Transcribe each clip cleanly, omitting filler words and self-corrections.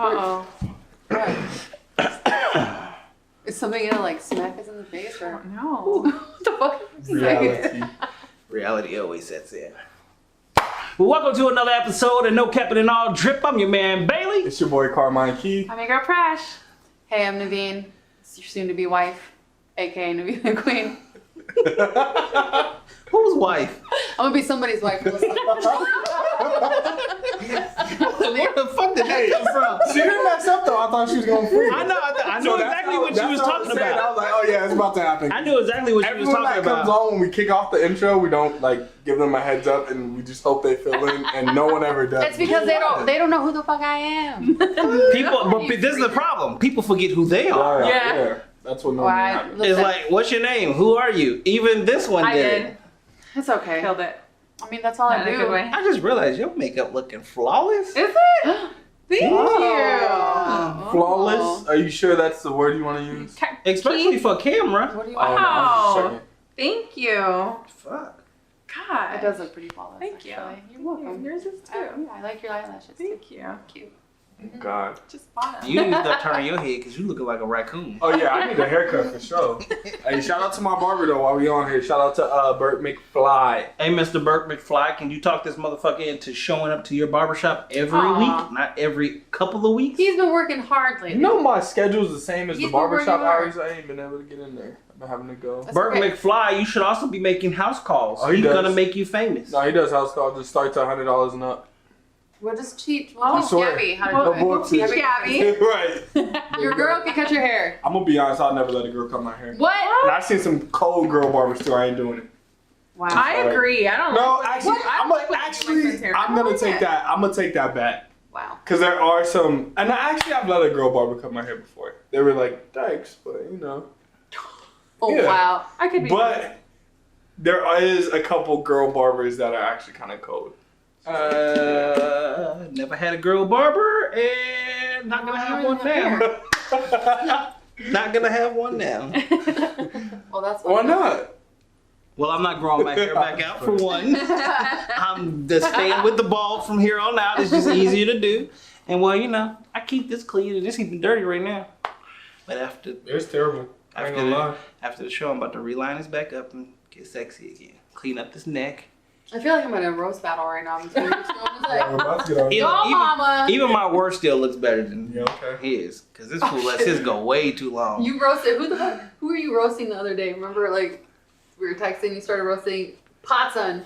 Uh-oh. Is somebody gonna like smack us in the face or no? What the fuck? Reality always sets in. Well, welcome to another episode of nocappnalldrip. I'm your man Bailey. It's your boy Carmine Key. I'm your girl Presh. Hey, I'm Neveen. It's your soon-to-be wife, aka Neveen the Queen. Whose wife? I'm gonna be somebody's wife. Where the fuck did that come from? She didn't mess up though. I thought she was going free. I know exactly what she was talking about. I was like, oh yeah, it's about to happen. I knew exactly what she was Everyone talking that about. comes on when we kick off the intro, we don't like give them a heads up, and we just hope they fill in, and no one ever does. It's because they don't know who the fuck I am. People, but this is the problem. People forget who they are. Yeah. That's what normally happens. It's like, what's your name? Who are you? Even this one I did. did. It's okay. Killed it. I mean, that's all I Not in a do. good way. I just realized your makeup looking flawless. Is it? Thank Oh. Flawless? Are you sure that's the word you want to use? you. Especially for camera. What do you Oh, want? no, I was just checking. Thank you. Fuck. God. It does look pretty flawless. Thank you. Actually. You're welcome. Yours is too. Yeah, I like your eyelashes. Thank you. Cute. God. Just bought them. You need to start turning your head because you looking like a raccoon. Oh yeah, I need a haircut for sure. Hey, shout out to my barber though while we on here. Shout out to Burt McFly. Hey, Mr. Burke McFly, can you talk this motherfucker into showing up to your barbershop every Aw. week? Not every couple of weeks? He's been working hard lately. You know my schedule's the same as He's the been working barbershop hard. hours. I ain't been able to get in there. I've been having to go. That's Burke okay. McFly, you should also be making house calls. Oh, he He's does. gonna make you famous. No, he does house calls. Just start to $100 and up. We'll just cheat. Oh, We'll teach swear. Gabby how Well, to do we'll it. teach Gabby. Right. Your girl can cut your hair. I'm gonna be honest. I'll never let a girl cut my hair. What? And I've seen some cold girl barbers too. I ain't doing it. Wow. I agree. I don't No, like actually, I'm gonna take that. I'm gonna take that back. Wow. Cause there are some, and I've let a girl barber cut my hair before. They were like, thanks, but you know. Oh, Yeah. wow. I could be. But there is a couple girl barbers that are actually kind of cold. Never had a girl barber and not gonna have one now. Not gonna have one now. Well, that's Why not? Well, I'm not growing my hair back out for one. I'm just staying with the bald from here on out. It's just easier to do. And well, you know, I keep this clean and it's even dirty right now. But after It's terrible. I ain't gonna lie. after the show, I'm about to reline this back up and get sexy again. Clean up this neck. I feel like I'm in a roast battle right now between you two. I'm just Yeah, we're like, about to get on. Even- go, mama. Even my worst still looks better than Yeah, okay. his. Because this fool lets his go way too long. You roasted. Who the fuck? Who were you roasting the other day? Remember, like, we were texting. You started roasting Potson.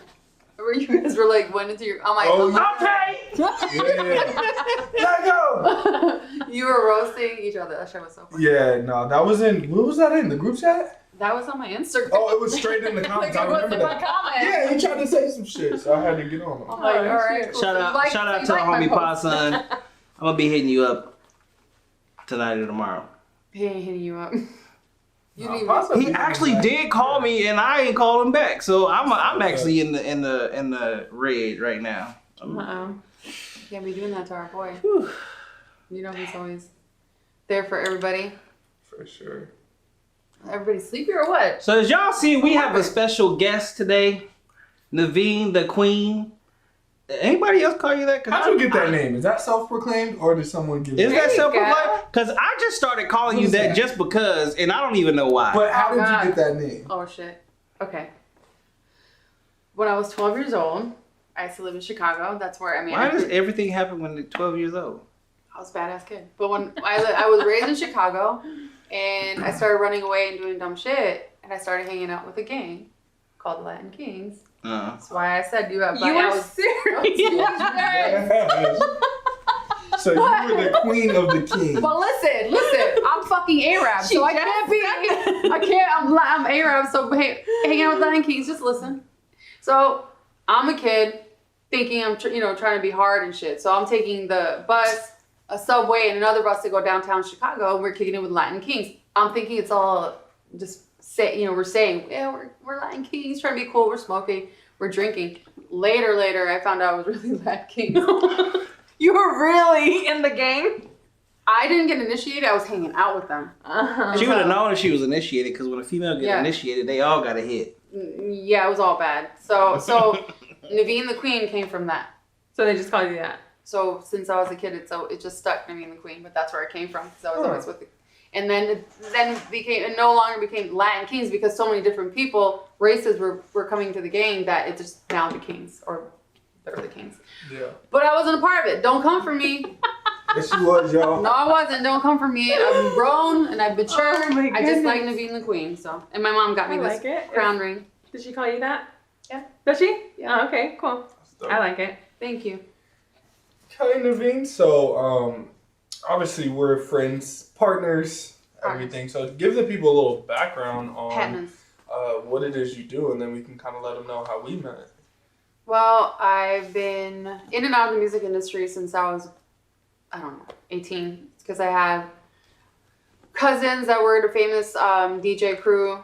Remember, you guys were like went into your. I'm like, Oh, Okay! Let go. You were roasting each other. That shit was so funny. Yeah, no, that was in. What was that in the group chat? That was on my Instagram. Oh, it was straight in the comments. Like, I it was remember in my that. comment. Yeah, he tried to say some shit, so I had to get on him. I'm like, all right. Cool. Shout So you out, like- shout so out you to like my homie post. Pa Son. I'm gonna be hitting you up tonight or tomorrow. He ain't hitting you up. You Nah, need Pa Son He be actually nice. did call me and I ain't called him back. So I'm actually in the red right now. Uh-oh. Can't be doing that to our boy. Whew. You know he's always there for everybody. For sure. Everybody sleepy or what? So as y'all see, we have a special guest today, Neveen the Queen. Anybody else call you that? How'd you get that name? Is that self-proclaimed or did someone give Is it? that you self-proclaimed? Because I just started calling you that just because, and I don't even know why. But how Oh, did God. you get that name? Oh shit. Okay. When I was 12 years old, I used to live in Chicago. That's where Why does everything happen when they're 12 years old? I was a badass kid. But when I was raised in Chicago, and I started running away and doing dumb shit, and I started hanging out with a gang called the Latin Kings. That's why I said you have. You were serious. Yes. So you were the queen of the king. But listen, I'm fucking Arab, so I can't be. I'm Arab, so hanging out with Latin Kings. Just listen. So I'm a kid thinking I'm trying to be hard and shit. So I'm taking the bus, a subway, and another bus to go downtown Chicago. And we're kicking it with Latin Kings. I'm thinking it's all just we're saying, yeah, we're Latin Kings, trying to be cool, we're smoking, we're drinking. Later, I found out I was really Latin Kings. You were really in the gang? I didn't get initiated, I was hanging out with them. She would have known if she was initiated, because when a female gets initiated, they all got a hit. Yeah, it was all bad. So Neveen the Queen came from that. So they just called you that? So since I was a kid, it just stuck, Neveen the Queen, but that's where it came from. Because I was always with it. And then it no longer became Latin Kings because so many different races were coming to the gang that it just now the Kings, or they're the Kings. Yeah. But I wasn't a part of it. Don't come for me. Yes, you was, y'all. No, I wasn't. Don't come for me. I've grown and I've matured. Oh my I just goodness. like Neveen the Queen. So, and my mom got me this crown ring. Did she call you that? Yeah. Does she? Yeah. Oh, okay, cool. I like it. Thank you. Okay, Neveen. So, obviously we're friends, partners, everything. So, give the people a little background on what it is you do, and then we can kind of let them know how we met. Well, I've been in and out of the music industry since I was, 18. Because I have cousins that were at a famous DJ crew,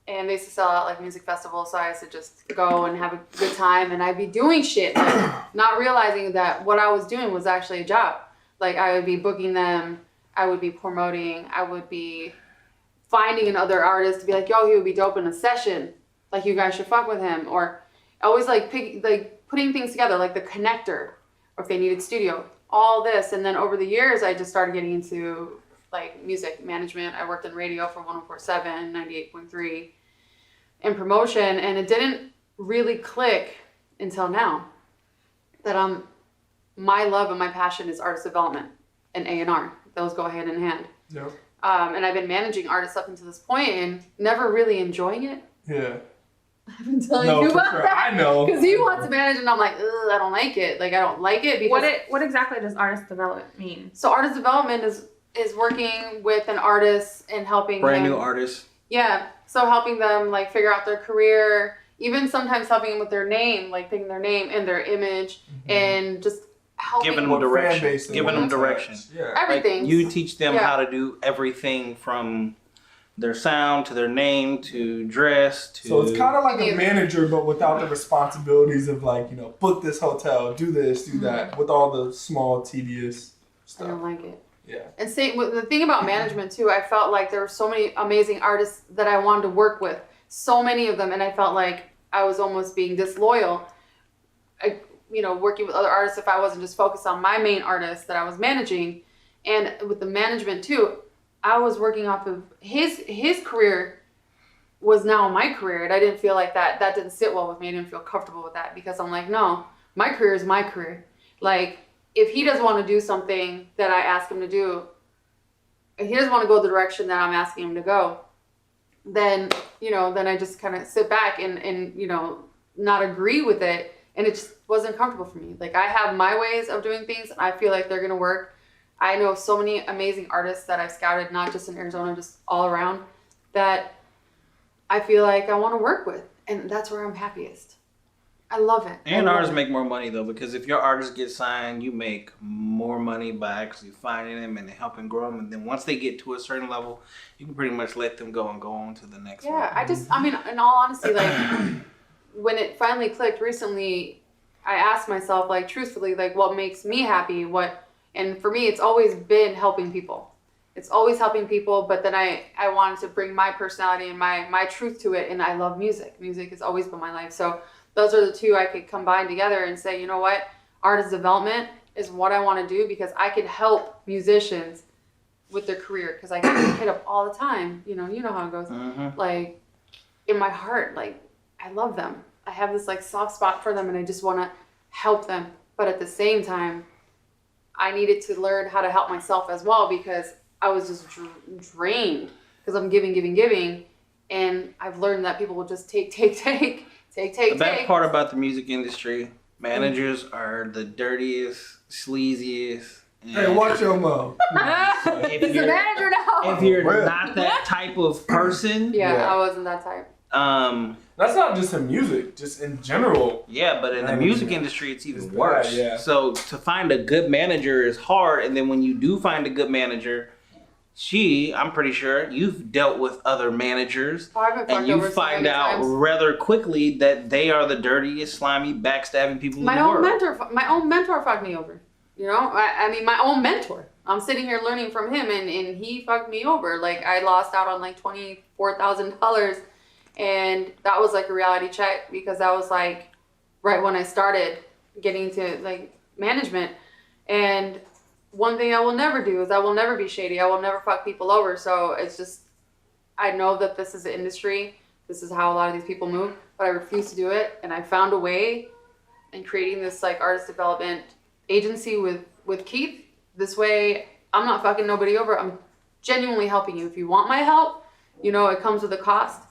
and they used to sell out like music festivals. So I used to just go and have a good time, and I'd be doing shit, like, not realizing that what I was doing was actually a job. Like, I would be booking them, I would be promoting, I would be finding another artist to be like, yo, he would be dope in a session. Like, you guys should fuck with him. Or always like putting things together, like the connector, or if they needed studio, all this. And then over the years, I just started getting into like music management. I worked in radio for 104.7, 98.3, and promotion. And it didn't really click until now that my love and my passion is artist development and A&R. Those go hand in hand. Yeah. And I've been managing artists up until this point and never really enjoying it. Yeah. I've been telling you about that. I know. Because he wants to manage and I'm like, ugh, I don't like it. Like, I don't like it because... What exactly does artist development mean? So artist development is working with an artist and helping Brand them. new artists. Yeah. So helping them like figure out their career, even sometimes helping them with their name, like picking their name and their image, and just helping Giving them What direction. fan base they Giving want them to direction. touch. Yeah. everything. Like, you teach them how to do everything from their sound to their name to dress to... So it's kind of like a Yeah. manager, but without the responsibilities of like, book this hotel, do this, do that, with all the small, tedious I stuff. don't like it. Yeah. And the thing about management too, I felt like there were so many amazing artists that I wanted to work with, so many of them, and I felt like I was almost being disloyal. Working with other artists if I wasn't just focused on my main artist that I was managing, and with the management too, I was working off of his career was now my career, and I didn't feel like that didn't sit well with me. I didn't feel comfortable with that because I'm like, no, my career is my career. Like, if he doesn't want to do something that I ask him to do, if he doesn't want to go the direction that I'm asking him to go, then I just kind of sit back and not agree with it. And it just wasn't comfortable for me. Like, I have my ways of doing things, and I feel like they're going to work. I know so many amazing artists that I've scouted, not just in Arizona, just all around, that I feel like I want to work with. And that's where I'm happiest. I love it. And artists make more money though, because if your artist gets signed, you make more money by actually finding them and helping grow them. And then once they get to a certain level, you can pretty much let them go and go on to the next one. Yeah, in all honesty, like, when it finally clicked recently, I asked myself, like, truthfully, like, what makes me happy? And for me, it's always been helping people. It's always helping people, but then I wanted to bring my personality and my truth to it, and I love music. Music has always been my life. So those are the two I could combine together and say, you know what? Artist development is what I want to do because I can help musicians with their career because I get hit up all the time. You know how it goes. Mm-hmm. Like, in my heart, like, I love them. I have this like soft spot for them and I just want to help them. But at the same time, I needed to learn how to help myself as well because I was just drained because I'm giving. And I've learned that people will just take. The bad part about the music industry, managers are the dirtiest, sleaziest. Hey, watch your mouth. It's a manager now. If you're not that type of person, Yeah, I wasn't that type. That's not just in music, just in general. yeah, but in the music industry, it's even It's worse. bad, yeah. So to find a good manager is hard, and then when you do find a good manager, I'm pretty sure you've dealt with other managers, Oh, I've been and fucked you over so find many out times. rather quickly that they are the dirtiest, slimy, backstabbing people in My the own world. my own mentor fucked me over. You know, I mean, my own mentor. I'm sitting here learning from him, and he fucked me over. Like, I lost out on like $24,000, and that was like a reality check, because that was like right when I started getting to like management. And one thing I will never do is I will never be shady. I will never fuck people over. So it's just, I know that this is the industry. This is how a lot of these people move, but I refuse to do it. And I found a way in creating this like artist development agency with Keith. This way I'm not fucking nobody over. I'm genuinely helping you. If you want my help, you know, it comes with a cost,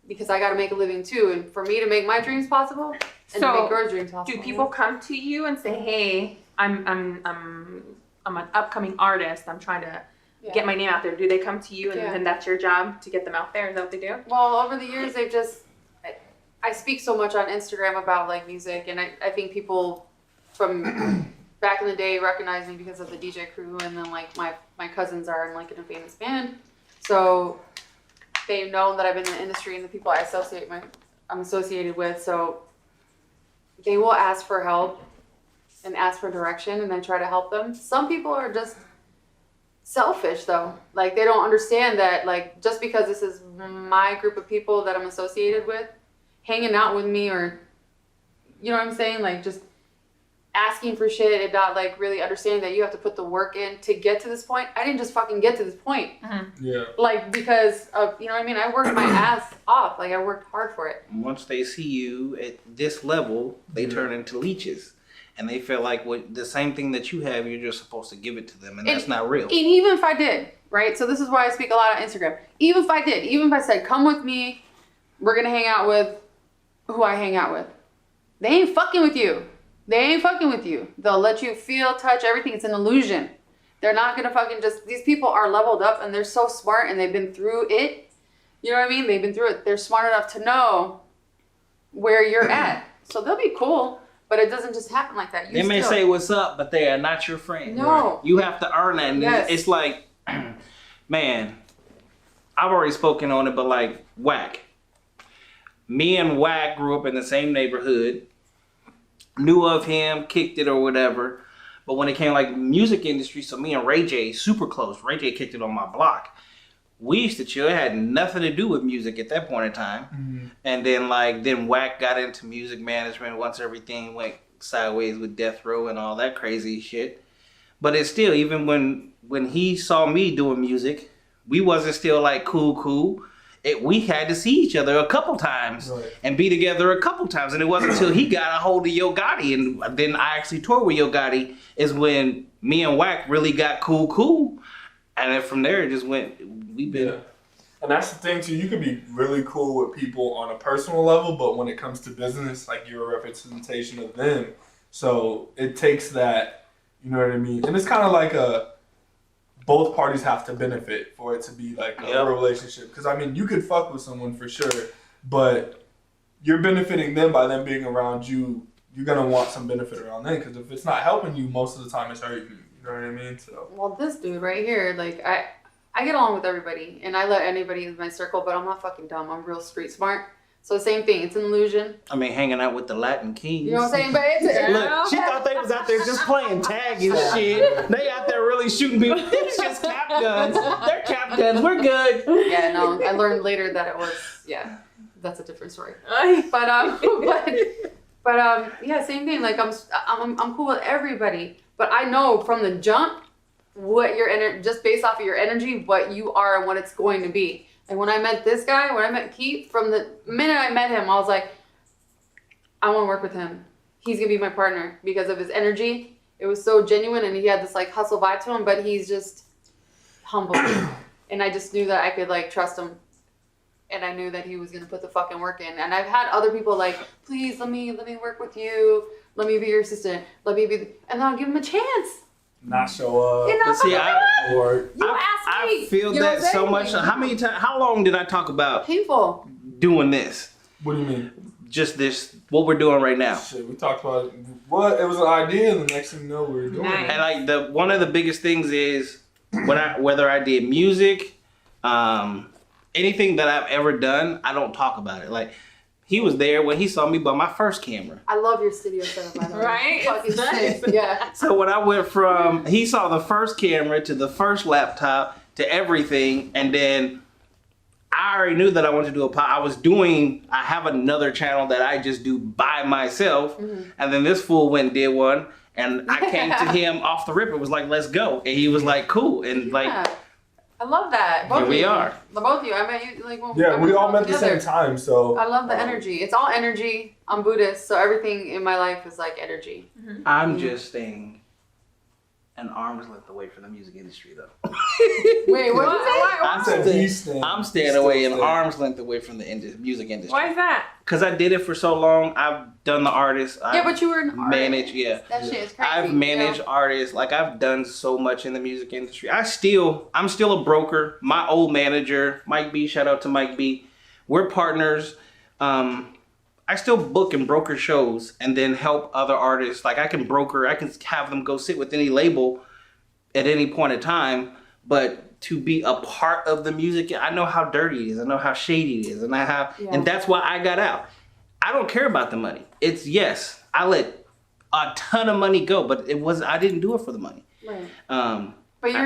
because I got to make a living too. And for me to make my dreams possible and to make your dreams possible. Do people come to you and say, "Hey, I'm an upcoming artist. I'm trying to get my name out there." Do they come to you, and then that's your job to get them out there? Is that what they do? Well, over the years, they've just, I speak so much on Instagram about like music, and I think people from back in the day recognize me because of the DJ crew, and then like my cousins are in like in a famous band, so they've known that I've been in the industry and the people I'm associated with, so they will ask for help and ask for direction, and then try to help them. Some people are just selfish though. Like, they don't understand that, like, just because this is my group of people that I'm associated with, hanging out with me, or, you know what I'm saying? Like, just asking for shit and not like really understanding that you have to put the work in to get to this point. I didn't just fucking get to this point. Yeah. Like, because of, you know what I mean? I worked my ass off. Like, I worked hard for it. Once they see you at this level, they turn into leeches. And they feel like the same thing that you have, you're just supposed to give it to them. And that's not real. And even if I did, right? So this is why I speak a lot on Instagram. Even if I said, come with me, we're going to hang out with who I hang out with. They ain't fucking with you. They ain't fucking with you. They'll let you feel, touch, everything. It's an illusion. They're not going to fucking just, these people are leveled up and they're so smart and they've been through it. You know what I mean? They've been through it. They're smart enough to know where you're at. So they'll be cool, but it doesn't just happen like that. They may say what's up, but they are not your friend. No. You have to earn that. And it's like, man, I've already spoken on it, but like Wack. Me and Wack grew up in the same neighborhood. Knew of him, kicked it or whatever. But when it came like music industry, so me and Ray J, super close. Ray J kicked it on my block. We used to chill. It had nothing to do with music at that point in time. Mm-hmm. And then Wack got into music management once everything went sideways with Death Row and all that crazy shit. But it's still, even when he saw me doing music, we wasn't still like cool. We had to see each other a couple times and be together a couple times. And it wasn't until he got a hold of Yo Gotti, and then I actually toured with Yo Gotti, is when me and Wack really got cool. And then from there, it just went, we've been... Yeah. And that's the thing, too. You can be really cool with people on a personal level, but when it comes to business, like, you're a representation of them. So it takes that, you know what I mean? And it's kind of like both parties have to benefit for it to be like a relationship. Because, I mean, you could fuck with someone for sure, but you're benefiting them by them being around you. You're going to want some benefit around them. Because if it's not helping you, most of the time it's hurting you. You know what I mean? So. Well, this dude right here, like, I get along with everybody. And I let anybody in my circle, but I'm not fucking dumb. I'm real street smart. So same thing. It's an illusion. I mean, hanging out with the Latin kings. You know what I'm saying? But it's look, she thought they was out there just playing tag and shit. They out there really shooting people. It's just cap guns. They're cap guns. We're good. Yeah, no. I learned later that it was. Yeah, that's a different story. But yeah, same thing. Like I'm cool with everybody, but I know from the jump what your just based off of your energy, what you are and what it's going to be. And when I met this guy, when I met Keith, from the minute I met him, I was like, I want to work with him. He's going to be my partner because of his energy. It was so genuine, and he had this like hustle vibe to him, but he's just humble. And I just knew that I could like trust him. And I knew that he was going to put the fucking work in. And I've had other people like, please let me work with you. Let me be your assistant. Let me be, and then I'll give him a chance. Not show up. I feel that so much. How long did I talk about painful doing this? What do you mean? Just this, what we're doing right now. Shit, we talked about it. It was an idea, and the next thing you know, we were doing it. And like one of the biggest things is whether I did music, anything that I've ever done, I don't talk about it. Like, he was there when he saw me buy my first camera. I love your studio setup, by the way. Right? Fucking It's nice. sick. Yeah. So when I went from, he saw the first camera to the first laptop to everything, and then I already knew that I wanted to do I have another channel that I just do by myself, and then this fool went and did one, and I came to him off the rip. It was like, let's go, and he was like, cool, and like, Yeah. I love that. here we are. The both of you. I met you like when Yeah, we all met at the together. same time, so. I love the energy. It's all energy. I'm Buddhist, so everything in my life is like energy. I'm just staying an arm's length away from the music industry, though. Wait, what did you say? I'm staying away an arm's length away from the music industry. Why is that? Because I did it for so long. I've done the artist. Yeah, but you were an artist. Managed, yeah. That shit is crazy. I've managed artists. Like, I've done so much in the music industry. I'm still a broker. My old manager, Mike B, shout out to Mike B. We're partners. I still book and broker shows and then help other artists. Like, I can have them go sit with any label at any point in time. But to be a part of the music, I know how dirty it is. I know how shady it is. And that's why I got out. I don't care about the money. It's, yes, I let a ton of money go, but I didn't do it for the money. Right. But you're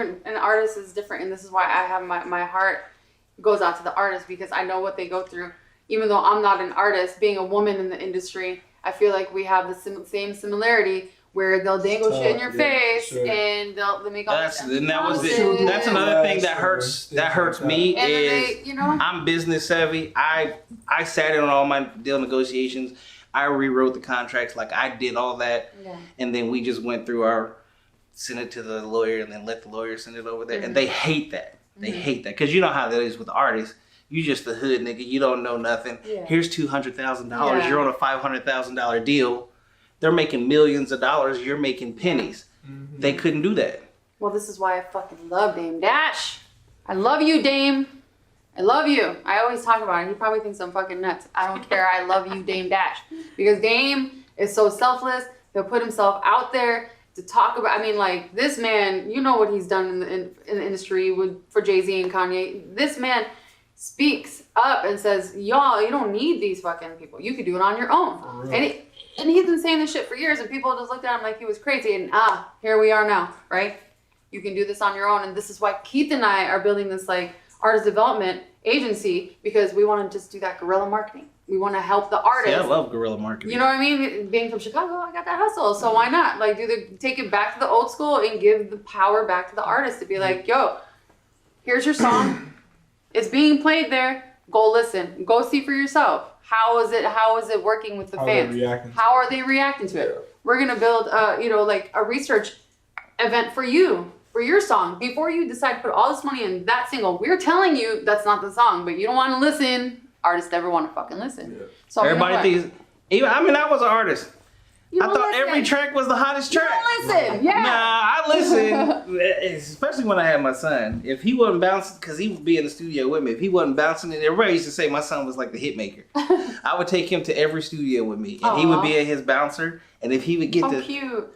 an artist is different, and this is why I have my heart goes out to the artists, because I know what they go through. Even though I'm not an artist, being a woman in the industry, I feel like we have the same similarity where they'll dangle shit in your face and they'll make all That's another thing that hurts me and is I'm business savvy. I sat in on all my deal negotiations. I rewrote the contracts, like I did all that, and then we just went through sent it to the lawyer and then let the lawyer send it over there, and they hate that. They hate that because you know how that is with artists. You just the hood nigga. You don't know nothing. Yeah. Here's $200,000. Yeah. You're on a $500,000 deal. They're making millions of dollars. You're making pennies. Mm-hmm. They couldn't do that. Well, this is why I fucking love Dame Dash. I love you, Dame. I love you. I always talk about it. He probably thinks I'm fucking nuts. I don't care. I love you, Dame Dash. Because Dame is so selfless. He'll put himself out there to talk about. I mean, like, this man, you know what he's done in the industry for Jay-Z and Kanye. This man speaks up and says, y'all, you don't need these fucking people. You could do it on your own. And he's been saying this shit for years, and people just looked at him like he was crazy. And here we are now, right? You can do this on your own. And this is why Keith and I are building this like artist development agency, because we want to just do that guerrilla marketing. We want to help the artists. Yeah, I love guerrilla marketing. You know what I mean? Being from Chicago, I got that hustle. So why not? Like, take it back to the old school and give the power back to the artist to be like, yo, here's your song. It's being played there. Go listen. Go see for yourself. How is it working with the fans? How are they reacting to it? Yeah. We're gonna build like a research event for you, for your song. Before you decide to put all this money in that single, we're telling you that's not the song, but you don't want to listen. Artists never want to fucking listen. Yeah. So everybody thinks, I was an artist. I thought every track was the hottest track. You don't listen, yeah. Nah, I listen, especially when I had my son. If he wasn't bouncing, because he would be in the studio with me, if he wasn't bouncing, and everybody used to say my son was like the hit maker. I would take him to every studio with me, and he would be at his bouncer, and if he would get cute.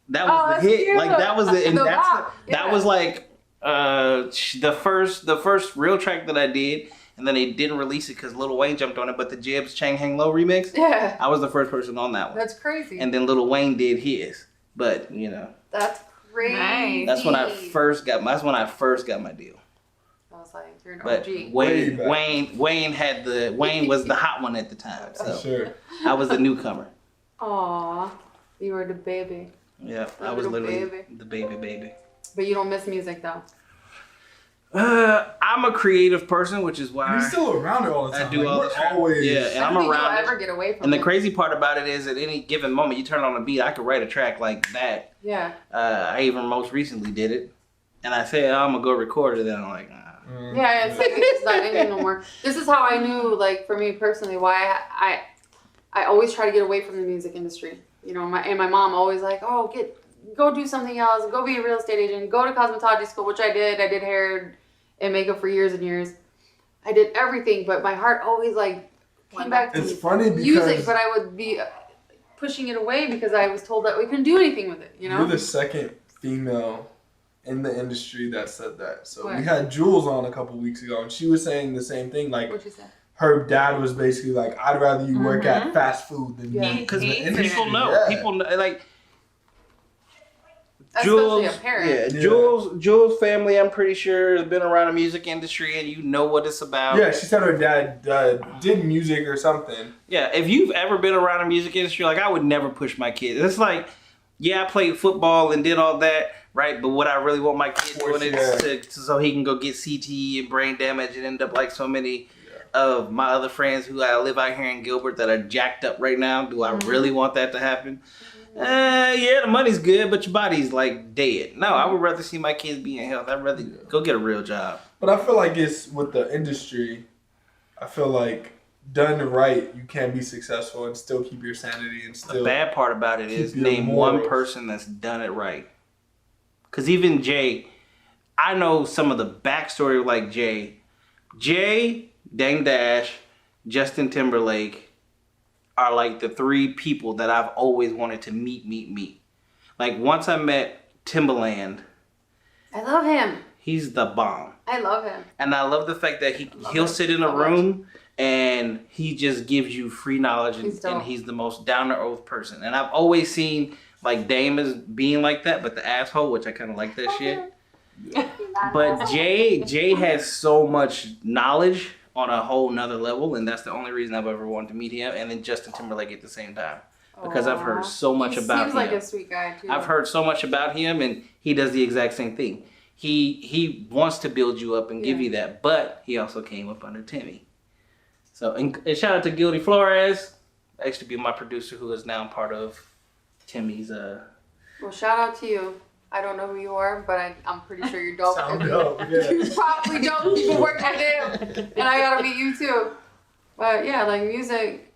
That was the hit. Cute. Like, that was the, and that was like the first real track that I did. And then they didn't release it because Lil Wayne jumped on it, but the Jibs Chang Hang Low remix, I was the first person on that one. That's crazy. And then Lil Wayne did his, but that's crazy. Nice. That's when I first got my deal. I was like, you're an but OG. Wayne was the hot one at the time, so sure. I was the newcomer. Aw, you were the baby. Yeah, I was literally the baby. But you don't miss music though. I'm a creative person, which is why you're still around it all the time. I do all the time. Always. Yeah, and I'm around it. Ever get away from and it. the crazy part about it is, at any given moment, you turn on a beat, I could write a track like that. Yeah. I even most recently did it, and I said I'm gonna go record it, and I'm like, nah. Yeah, it's like it's not in it no more. This is how I knew, like, for me personally, why I always try to get away from the music industry. My mom always like, go do something else, go be a real estate agent, go to cosmetology school, which I did. I did hair and makeup for years and years. I did everything, but my heart always came back to funny music, but I would be pushing it away because I was told that we couldn't do anything with it. You're the second female in the industry that said that. So What? we had Jules on a couple weeks ago, and she was saying the same thing. Like, What'd you say? her dad was basically like, "I'd rather you work at fast food than Yeah. me." Because He- people know. Yeah. People know, like Especially Jules. a parent. Yeah, Jules' family. I'm pretty sure has been around the music industry, and you know what it's about. Yeah, she said her dad did music or something. Yeah, if you've ever been around the music industry, like I would never push my kids. It's like, yeah, I played football and did all that, right? But what I really want my kid doing is so he can go get CTE and brain damage and end up like so many of my other friends who I live out here in Gilbert that are jacked up right now. Do I really want that to happen? Yeah, the money's good, but your body's like dead. No, I would rather see my kids be in health. I'd rather go get a real job. But I feel like it's with the industry. I feel like done right, you can be successful and still keep your sanity and still. The bad part about it is your name morals. one person that's done it right. Because even Jay, I know some of the backstory of like Jay, Dang Dash, Justin Timberlake are like the three people that I've always wanted to meet. Like once I met Timbaland, I love him. he's the bomb. I love him. And I love the fact that he'll sit in a room and he just gives you free knowledge and he's the most down-to-earth person. And I've always seen like Dame as being like that, but the asshole, which I kind of like that shit. But Jay has so much knowledge on a whole nother level, and that's the only reason I've ever wanted to meet him. And then Justin Timberlake at the same time, because I've heard so much about him. He seems like a sweet guy too. I've heard so much about him, and he does the exact same thing. He wants to build you up and give you that, but he also came up under Timmy. So, and shout out to Gildy Flores, actually be my producer, who is now part of Timmy's. Well, shout out to you. I don't know who you are, but I'm pretty sure you're dope. Sound dope, yeah. You're probably dope. You've been working with him, and I gotta meet you too. But yeah, like music.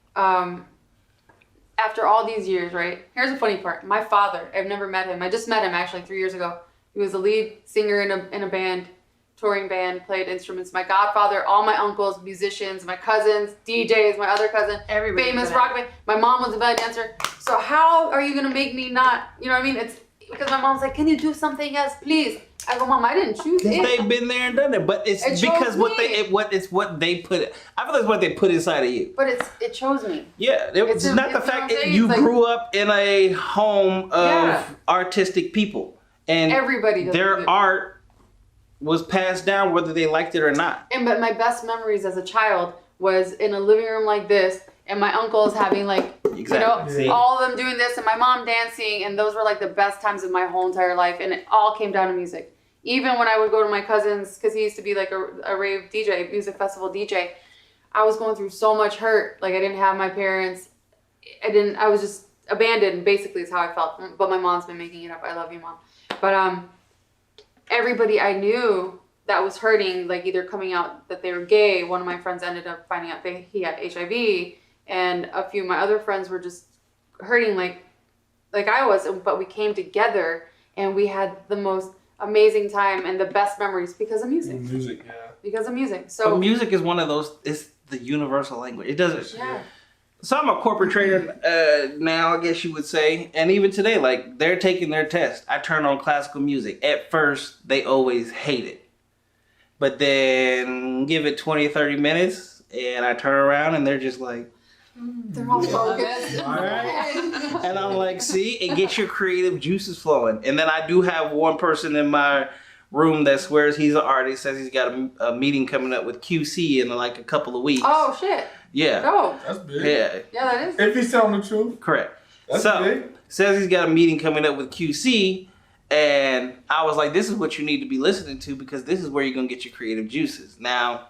After all these years, right? Here's the funny part. My father, I've never met him. I just met him actually 3 years ago. He was the lead singer in a band, touring band, played instruments. My godfather, all my uncles, musicians, my cousins, DJs, my other cousin, Everybody famous rock band. My mom was a ballet dancer. So how are you gonna make me not? You know what I mean? It's because my mom's like, "Can you do something else, please?" I go, "Mom, I didn't choose it." They've been there and done it, but it's It because chose what me. it's what they put. I feel like it's what they put inside of you. But it chose me. Yeah, it's It's not a- the it's fact what I'm that saying. you It's like- grew up in a home of Yeah. artistic people, and Everybody does their it. art was passed down whether they liked it or not. But my best memories as a child was in a living room like this, and my uncles having like, Exactly. you know, all of them doing this, and my mom dancing, and those were like the best times of my whole entire life, and it all came down to music. Even when I would go to my cousin's, because he used to be like a rave DJ, music festival DJ, I was going through so much hurt. Like I didn't have my parents. I was just abandoned, basically is how I felt. But my mom's been making it up. I love you, Mom. But everybody I knew that was hurting, like either coming out that they were gay. One of my friends ended up finding out he had HIV, and a few of my other friends were just hurting like I was. But we came together and we had the most amazing time and the best memories because of music. Music, yeah. Because of music. But So music is one of those. It's the universal language. It doesn't. yeah. So I'm a corporate trainer now, I guess you would say. And even today, like, they're taking their test. I turn on classical music. At first, they always hate it. But then give it 20, 30 minutes, and I turn around, and they're just like, They're all focused. all right. And I'm like, see, it gets your creative juices flowing. And then I do have one person in my room that swears he's an artist, says he's got a meeting coming up with QC in like a couple of weeks. Oh shit. Yeah. Dope. That's big. Yeah. Yeah, that is. If he's telling the truth, Correct. that's So, big. says he's got a meeting coming up with QC, and I was like, this is what you need to be listening to because this is where you're going to get your creative juices. Now,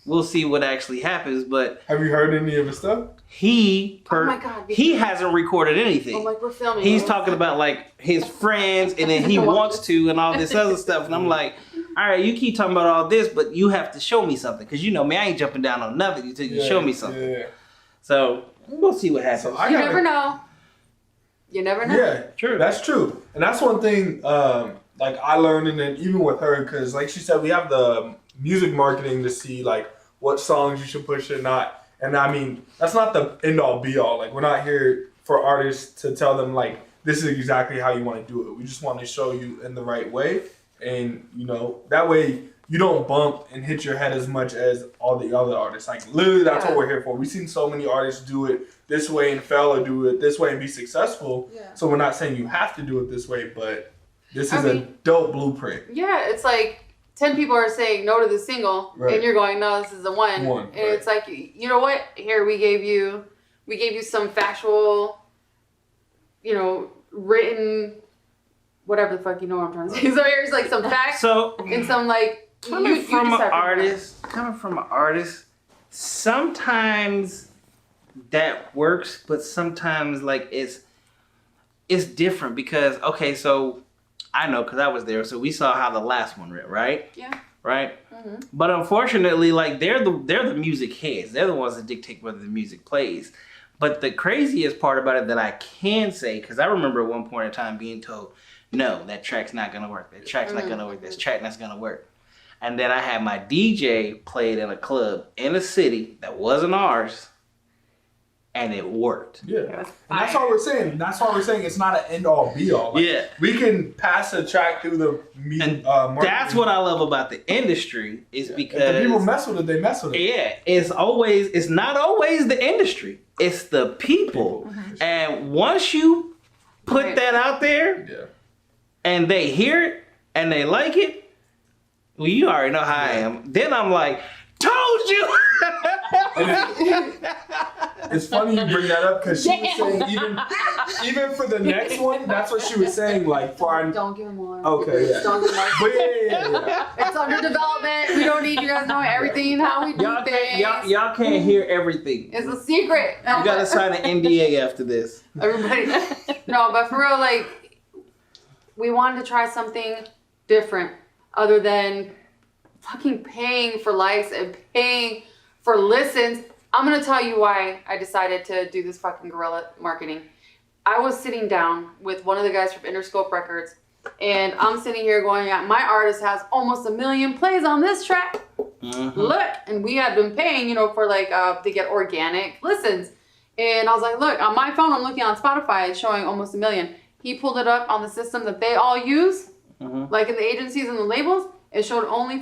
we'll see what actually happens, but Have you heard any of his stuff? he Oh my God, he hasn't recorded anything. I'm like, we're filming. He's talking about like his friends and then he wants to and all this other stuff. And I'm like, all right, you keep talking about all this, but you have to show me something. Because you know me, I ain't jumping down on nothing until you show me something. Yeah. So we'll see what happens. So You never know. You never know. Yeah, True. That's true. And that's one thing like I learned, and then even with her, because like she said, we have the music marketing to see like what songs you should push or not. And I mean, that's not the end all be all. Like we're not here for artists to tell them like this is exactly how you want to do it. We just want to show you in the right way. And, you know, that way you don't bump and hit your head as much as all the other artists. Like, literally, that's what we're here for. We've seen so many artists do it this way and fail, or do it this way and be successful. Yeah. So we're not saying you have to do it this way, but this is a dope blueprint. Yeah, it's like 10 people are saying no to the single, and you're going, no, this is the one. And it's like, you know what? Here, we gave you some factual, you know, written, whatever the fuck, you know what I'm trying to say. So here's like some facts and some like coming from an artist, sometimes that works, but sometimes like it's different because so I know because I was there, so we saw how the last one went, right? Yeah. Right. Mm-hmm. But unfortunately, like they're the music heads. They're the ones that dictate whether the music plays. But the craziest part about it that I can say, because I remember at one point in time being told, no, that track's not gonna work. That track's not gonna work. This track not gonna work. And then I had my DJ played in a club in a city that wasn't ours, and it worked. Yeah, and that's all we're saying. That's why we're saying it's not an end all be all. Like, we can pass a track through the marketing. That's what I love about the industry is because if the people mess with it, they mess with it. Yeah, it's not always the industry. It's the people. And once you put that out there, and they hear it and they like it, well, you already know how I am. Then I'm like, told you. It's funny you bring that up because she was saying even for the next one, that's what she was saying. Like for our don't give them more. Okay, Don't give them more. But yeah. It's under development. We don't need you guys knowing everything how we do things. Y'all can't hear everything. It's a secret. You gotta sign an NDA after this. Everybody. No, but for real, like we wanted to try something different other than fucking paying for likes and paying for listens. I'm gonna tell you why I decided to do this fucking guerrilla marketing. I was sitting down with one of the guys from Interscope Records, and I'm sitting here going, my artist has almost 1 million plays on this track. Look, and we had been paying, you know, for like to get organic listens. And I was like, look, on my phone, I'm looking on Spotify, it's showing almost 1 million. He pulled it up on the system that they all use, like in the agencies and the labels. It showed only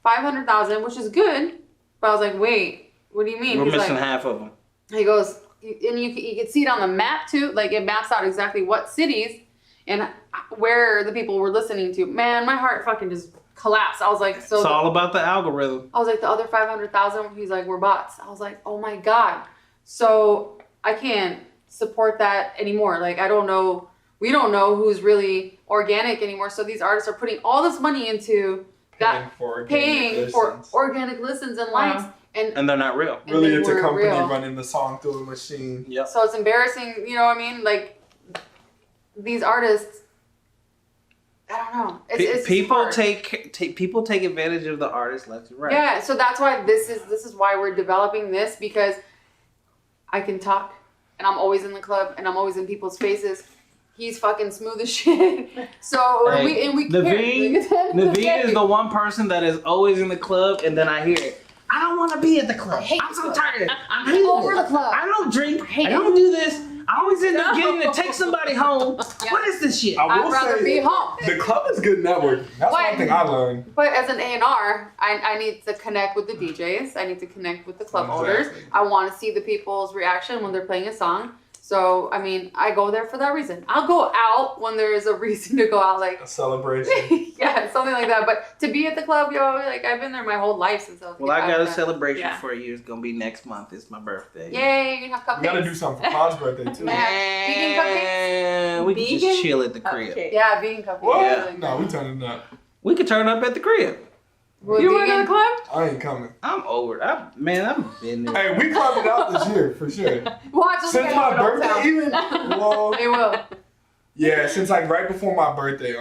500,000, which is good. But I was like, wait, what do you mean? We're missing half of them. He goes, and you can see it on the map too. Like it maps out exactly what cities and where the people were listening to. Man, my heart fucking just collapsed. I was like, so. It's all about the algorithm. I was like, the other 500,000, he's like, we're bots. I was like, oh my God. So I can't support that anymore. Like, I don't know. We don't know who's really organic anymore. So these artists are putting all this money into paying for organic listens and likes. And they're not real. Really, it's a company running the song through a machine. Yep. So it's embarrassing, you know what I mean? Like, these artists, I don't know. It's people take advantage of the artists left and right. Yeah, so that's why this is why we're developing this, because I can talk, and I'm always in the club, and I'm always in people's faces. He's fucking smooth as shit. So we Neveen is the one person that is always in the club, and then I hear it. I don't want to be at the club. I'm so tired. I'm over the club. I don't drink. I don't do this. I always end up getting to take somebody home. Yeah. What is this shit? I'd rather be home. The club is good networking. That's one thing I learned. But as an A&R, I need to connect with the DJs. I need to connect with the club owners. I want to see the people's reaction when they're playing a song. So, I mean, I go there for that reason. I'll go out when there is a reason to go out, like a celebration. Yeah, something like that. But to be at the club, like I've been there my whole life since I was. Well, I got a celebration for you. It's gonna be next month. It's my birthday. Yay! You have cupcakes. We gotta do something for Pa's birthday too. Vegan cupcakes. We can just chill at the crib. Yeah, vegan cupcakes. What? Yeah. No, we turning up. We could turn up at the crib. You want to go to the club? I ain't coming. I'm over it. I've been there. Hey, we clubbed it out this year for sure. Watch since my birthday, even. Well, they will. Yeah, since like right before my birthday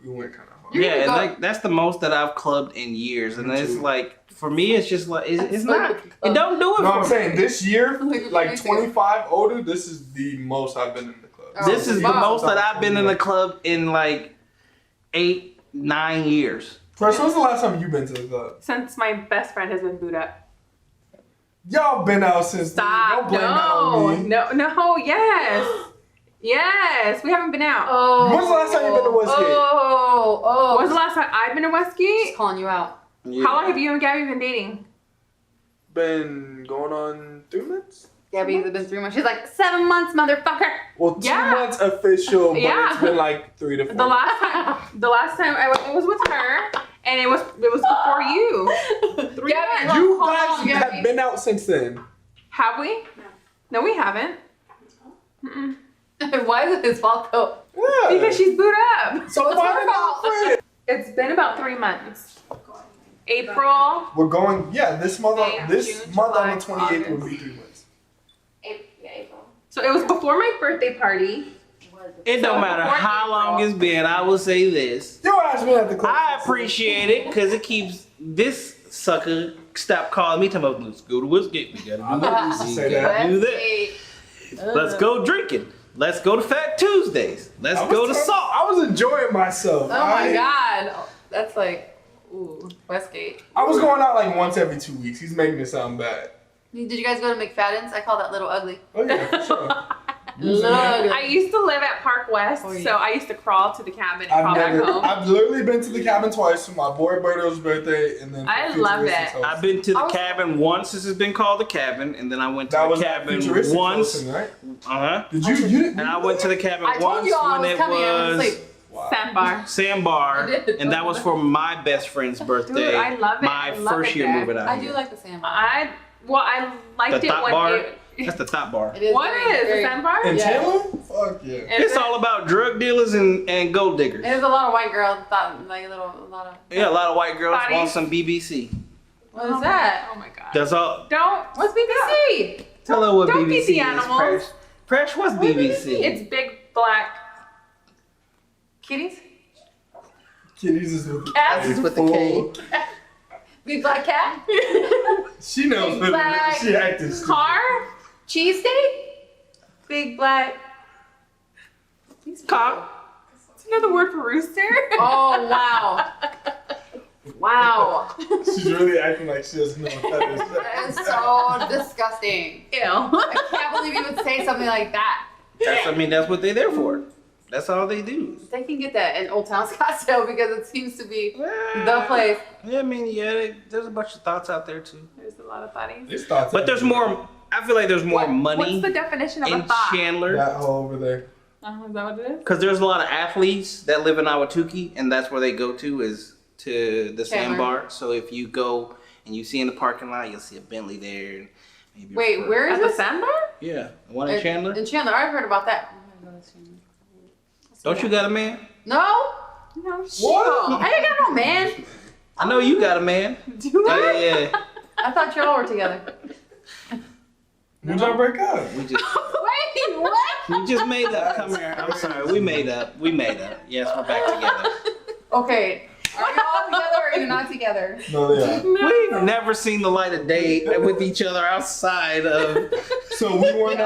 we went kind of hard. Yeah, and like that's the most that I've clubbed in years, and it's like for me, it's just like it's not. It don't do it. No, for I'm saying this year, like 25 older, this is the most I've been in the club. This is the most that I've been in the club in like 8-9 years. Presh, when's the last time you've been to the club? Since my best friend has been booed up. Y'all been out since. Stop. Don't blame that on me. No, yes. Yes, we haven't been out. Oh. When's the last time you've been to Westgate? Oh. When's the last time I've been to Westgate? She's calling you out. Yeah. How long have you and Gabby been dating? Been going on 3 months? Gabby, it's been 3 months. She's like, 7 months, motherfucker. Well, 2 Yeah. months official, but Yeah. it's been like 3 to 4. The last time I was with her, and it was before you. 3 Gabby, months. You Hold guys on, Gabby. have been out since then. Have we? No, we haven't. Mm-mm. Why is it his fault though? Yeah. Because she's booed up. So it's her fault. It's been about 3 months. April. We're going, this month, May, on June, the July, 28th will August. be 3 months. April. So it was before my birthday party. It don't matter before how long April. it's been. I will say this. Your ass been at the club. I appreciate it because it keeps this sucker stop calling me. Talking about let's go to Westgate. We gotta do I used to this. say We that. gotta do that. Let's go drinking. Let's go to Fat Tuesdays. Let's go to Salt. I was enjoying myself. Oh my god. That's like, ooh, Westgate. I was going out like once every 2 weeks. He's making it sound bad. Did you guys go to McFadden's? I call that Little Ugly. Oh yeah, for sure. Little Ugly. I used to live at Park West, Oh, yeah. so I used to crawl to the cabin and crawl back home. I've literally been to the cabin twice for my boy Berto's birthday, and then. I for love Futuristic it. Toast. I've been to the I was- cabin once since it's been called the cabin, and then I went to That the was cabin Futuristic once. Toasting, right? Did you? And I went to the cabin I told once you all I when was it coming. I was was asleep. Wow. Sandbar. Sandbar, I did. and that was for my best friend's birthday. Dude, I love it. My I love first it year there. moving out I here. do like the sandbar. I liked The it top when bar? it. That's the top bar. It is What very, is very- the sandbar? In Yeah. Chandler? Fuck yeah. It's all about drug dealers and gold diggers. There's a lot of white girls. Like a lot of. Yeah, a lot of white girls Bodies. want some BBC. What is that? Oh my god. That's all. Don't. What's BBC? Tell her what Don't BBC feed the is. animals. Presh. Presh, what's BBC? It's big black. Kitties? Kitties is with the Cats K. is with the Full. Big black cat? She knows Big what it black is. She acted stupid. Car. Cheesesteak? Big black. Cock. It's another word for rooster. Oh, wow. Wow. She's really acting like she doesn't know what that is. That is so disgusting. Ew. I can't believe you would say something like that. That's what they're there for. That's all they do. They can get that in Old Town Scottsdale because it seems to be the place. Yeah, I mean, there's a bunch of thoughts out there too. There's a lot of bodies. These thoughts But there's more. I feel like there's more money What's the definition of in a thought? Chandler that hole over there. Is that what it is? because there's a lot of athletes that live in Awatuki, and that's where they go to is to the Chandler. sandbar. So if you go and you see in the parking lot, you'll see a Bentley there. And maybe a Wait, Ferrari. where is At the this? sandbar? Yeah, the one in Chandler. In Chandler, I've heard about that. Don't you got a man? No? No. What? I ain't got no man. I know you got a man. Do I? Yeah. I thought y'all were together. When y'all break up? We just Wait, what? we just made up. Come here. I'm sorry. We made up. Yes, we're back together. Okay. Are y'all together or are you not together? No, they are. We've never seen the light of day with each other outside of. So we weren't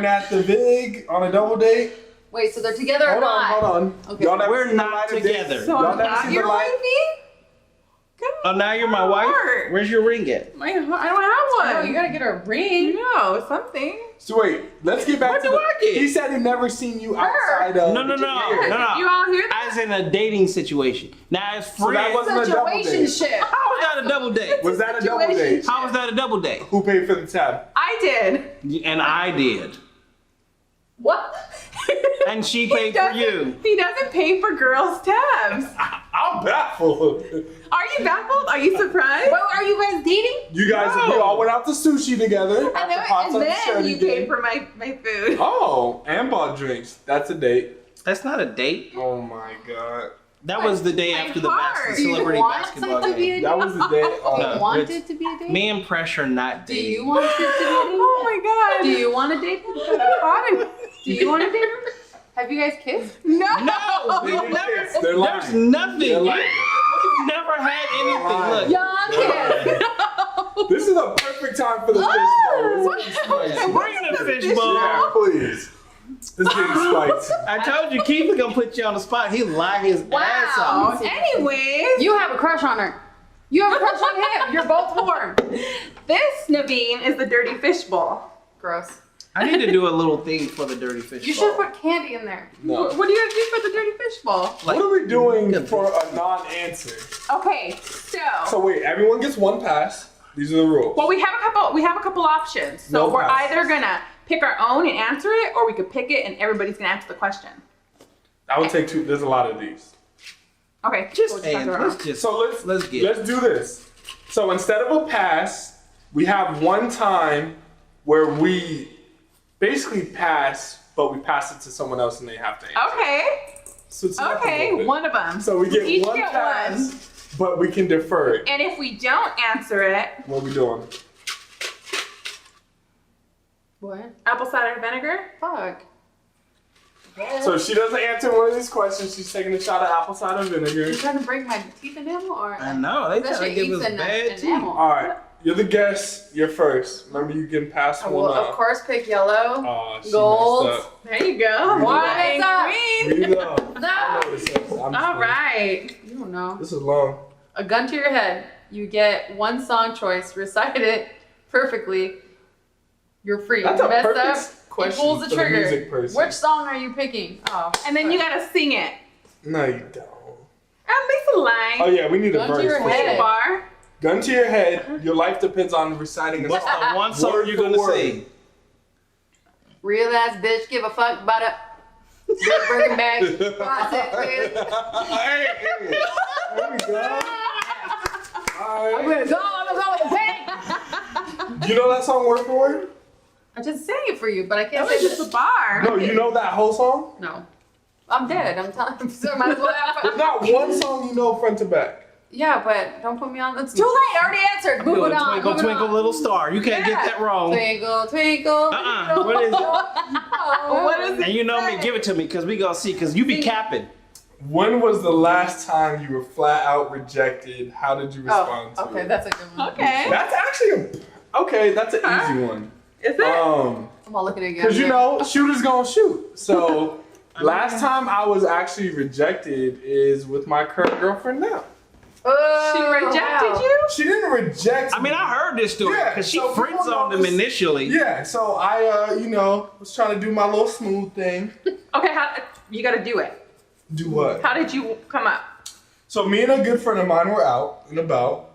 at the Vig on a double date. Wait, so they're together or Hold on, not? hold on. Okay. Y'all never We're seen the not light of day? together. So Y'all I'm never not seen your the light? wifey? Oh, now you're my wife. Lord. Where's your ring at? I don't have Oh, one. you gotta get her a ring. No, something. So wait, let's get back What to do I get? He said he never seen you outside of. No. You all hear that? As in a dating situation. Now, as So that friends, wasn't a double date. Situationship. how was that a double date? Was that a double date? How was that a double date? Who paid for the tab? I did. And I did. What? And she paid for you. He doesn't pay for girls' tabs. I'm baffled. Are you baffled? Are you surprised? Well, are you guys dating? You guys, No. we all went out to sushi together. And then, Hot and Tub then Shirty you Day. paid for my food. Oh, and bought drinks. That's a date. That's not a date. Oh my god. That was the day My after the heart. Do you celebrity want basketball it to be game. a date? That was the day. Do you No, want it's- it to be a date? Me and Presh are not Do you dating. want it to be a date? Oh my god. Do you want to date him? Do you want to date him? Have you guys kissed? No. No, They we've didn't never. kiss. They're lying. There's nothing. They're lying. We've never had anything. Look, Y'all kiss. This is a perfect time for the fishbowl. It's getting spicy. bring the fishbowl. Yeah, please. It's getting spicy. I told you, Keith is gonna put you on the spot. He lie his ass Wow. off. Anyways, You have a crush on her. You have a crush on him. You're both warm. this Neveen is the dirty fishbowl. Gross. I need to do a little thing for the dirty fish You ball. should put candy in there. No. What do you do for the dirty fish ball? Like, What are we doing for a non-answer? Okay, So wait, everyone gets one pass. These are the rules. well, we have a couple options. So No we're passes. either gonna pick our own and answer it, or we could pick it and everybody's gonna answer the question. I would take two. There's a lot of these. Okay, and let's just So let's do this. So instead of a pass, we have one time where we basically pass, but we pass it to someone else and they have to answer. Okay. So it's not a Okay, little bit. one of them. So we get Each one get pass, but we can defer it. And if we don't answer it, What are we doing? What? apple cider vinegar. Fuck. So she doesn't answer one of these questions. She's taking a shot of apple cider vinegar. You trying to break my teeth enamel or? I know, they try to Especially give eats us an bad teeth. enamel. All right, you're the guest. You're first. Remember, you can pass I one will up. of course pick yellow. Aw, she Gold. messed up. There you go. What White is up? and Read green. it up. No. I know what it says. I'm just All kidding. right. You don't know. This is long. A gun to your head. You get one song choice. Recite it perfectly. You're free. That's a Mess perfect up. question It pulls the for trigger. the music person. Which song are you picking? Oh. And then you gotta sing it. No, you don't. At least a line. Oh yeah, we need a Gun to verse. your for head. sure. A bar. Gun to your head. Your life depends on reciting a What's song. the one song Word you're for gonna word. sing? Real ass bitch, give a fuck about it. Big Birkin bag. Process, Hey, hey. There we go. All I'm right. gonna go with the bang. You know that song word for word? I just sang it for you, but I can't That was say just this. a bar. No, you know that whole song? No. I'm dead. I'm telling you. So might as well There's have not one song you know front to back. Yeah, but don't put me on. It's too late. I already answered. Move it on. Twinkle, move it twinkle, on. little star. You can't get that wrong. Twinkle, twinkle. What is it? What is it? And you know me, give it to me, because we gonna see, because you be capping. When was the last time you were flat out rejected? How did you respond Oh, to okay, it? that's a good one. Okay. That's actually that's an easy one. Is it? I'm gonna look at it again. Because you know, shooters gonna shoot. So last time I was actually rejected is with my current girlfriend now. She rejected wow. you? She didn't reject I mean, I heard this story, Yeah, because she so friend people zoned know him this- initially. Yeah, so I was trying to do my little smooth thing. Okay, you gotta do it. Do what? How did you come up? So me and a good friend of mine were out and about.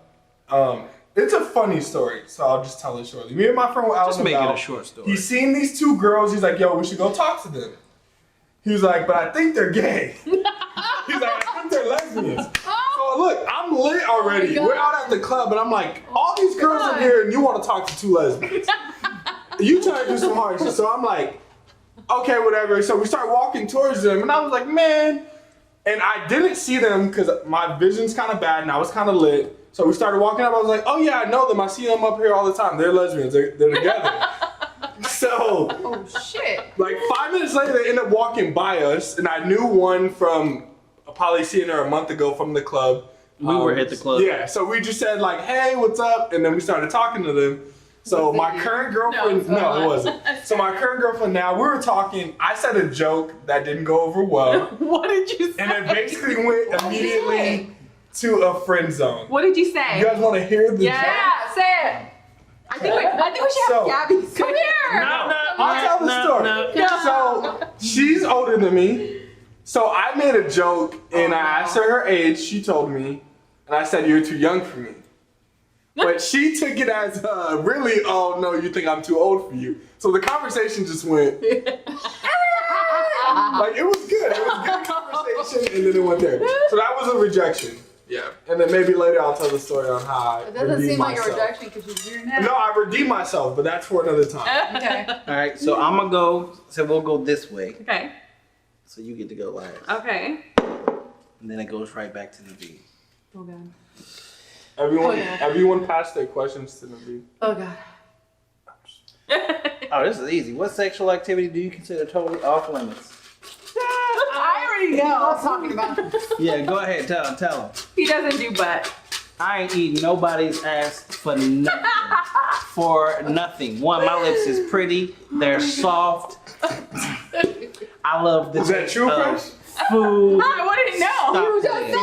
It's a funny story, so I'll just tell it shortly. Me and my friend were out Just and make about. it a short story. He's seen these two girls. He's like, yo, we should go talk to them. He was like, but I think they're gay. He's like, I think they're lesbians. So look, I'm lit already. Oh my We're God. out at the club, and I'm like, all these girls are here, and you want to talk to two lesbians. You trying to do some hard shit. So I'm like, okay, whatever. So we start walking towards them, and I was like, man. And I didn't see them because my vision's kind of bad, and I was kind of lit. So we started walking up. I was like, oh yeah, I know them. I see them up here all the time. They're lesbians. They're together. So Oh shit. like 5 minutes later, they end up walking by us, and I knew one from probably seeing her a month ago from the club. We were at the club. Yeah, so we just said like, hey, what's up? And then we started talking to them. So Was it my you? current girlfriend, no, it wasn't. So my current girlfriend now, we were talking, I said a joke that didn't go over well, What did you say? and it basically went immediately to a friend zone. What did you say? You guys want to hear the joke? Yeah, say it. I think we should So- have Gabby say Come here. No, I'll tell the story. no. So she's older than me. So I made a joke and I asked her age. She told me, and I said, "You're too young for me." But she took it as really, oh no, you think I'm too old for you. So the conversation just went like it was good. It was good conversation, and then it went there. So that was a rejection. Yeah. And then maybe later I'll tell the story on how I It doesn't redeemed seem like a myself. rejection because you're doing that. No, I redeemed myself, but that's for another time. Okay. All right, so I'm gonna go. So we'll go this way. Okay. So you get to go last, Okay. and then it goes right back to Neveen. Oh god. Everyone passed their questions to Neveen. Oh god. Oh, this is easy. What sexual activity do you consider totally off limits? I already know what I'm talking about. Yeah, go ahead. Tell him. He doesn't do butt. I ain't eating nobody's ass for nothing. For nothing. One, my lips is pretty. They're soft. I love the Is that taste true, of Presh? food. I wouldn't know. Stop You just that. said.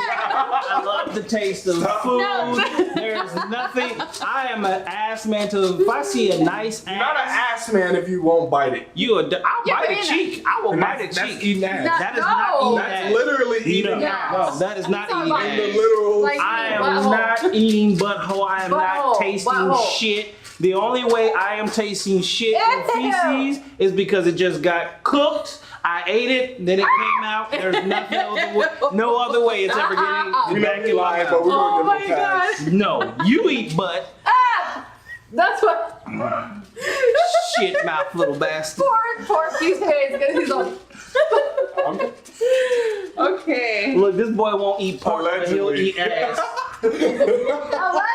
I love the taste of food. They're There's nothing. I am an ass man to. If I see a nice You're not an ass, ass man if you won't bite it. I'll Yeah, bite but a cheek. I will And bite a that's cheek. eating ass. That is not No. eating That's ass. literally eating No, ass. no, that is not That's eating not In the ass. literal. Like- I am Butthole. not eating butthole. I am not Butthole. tasting Butthole. shit. The only way I am tasting shit and feces is because it just got cooked. I ate it, then it came out. There's no other way it's ever getting We know back you in my lying, but we're mouth. gonna give it a pass. No, you eat butt. That's what. Shit mouth, little bastard. Poor Q's face because he's like. Okay. Look, this boy won't eat pork, but he'll Allegedly. eat ass. Allegedly.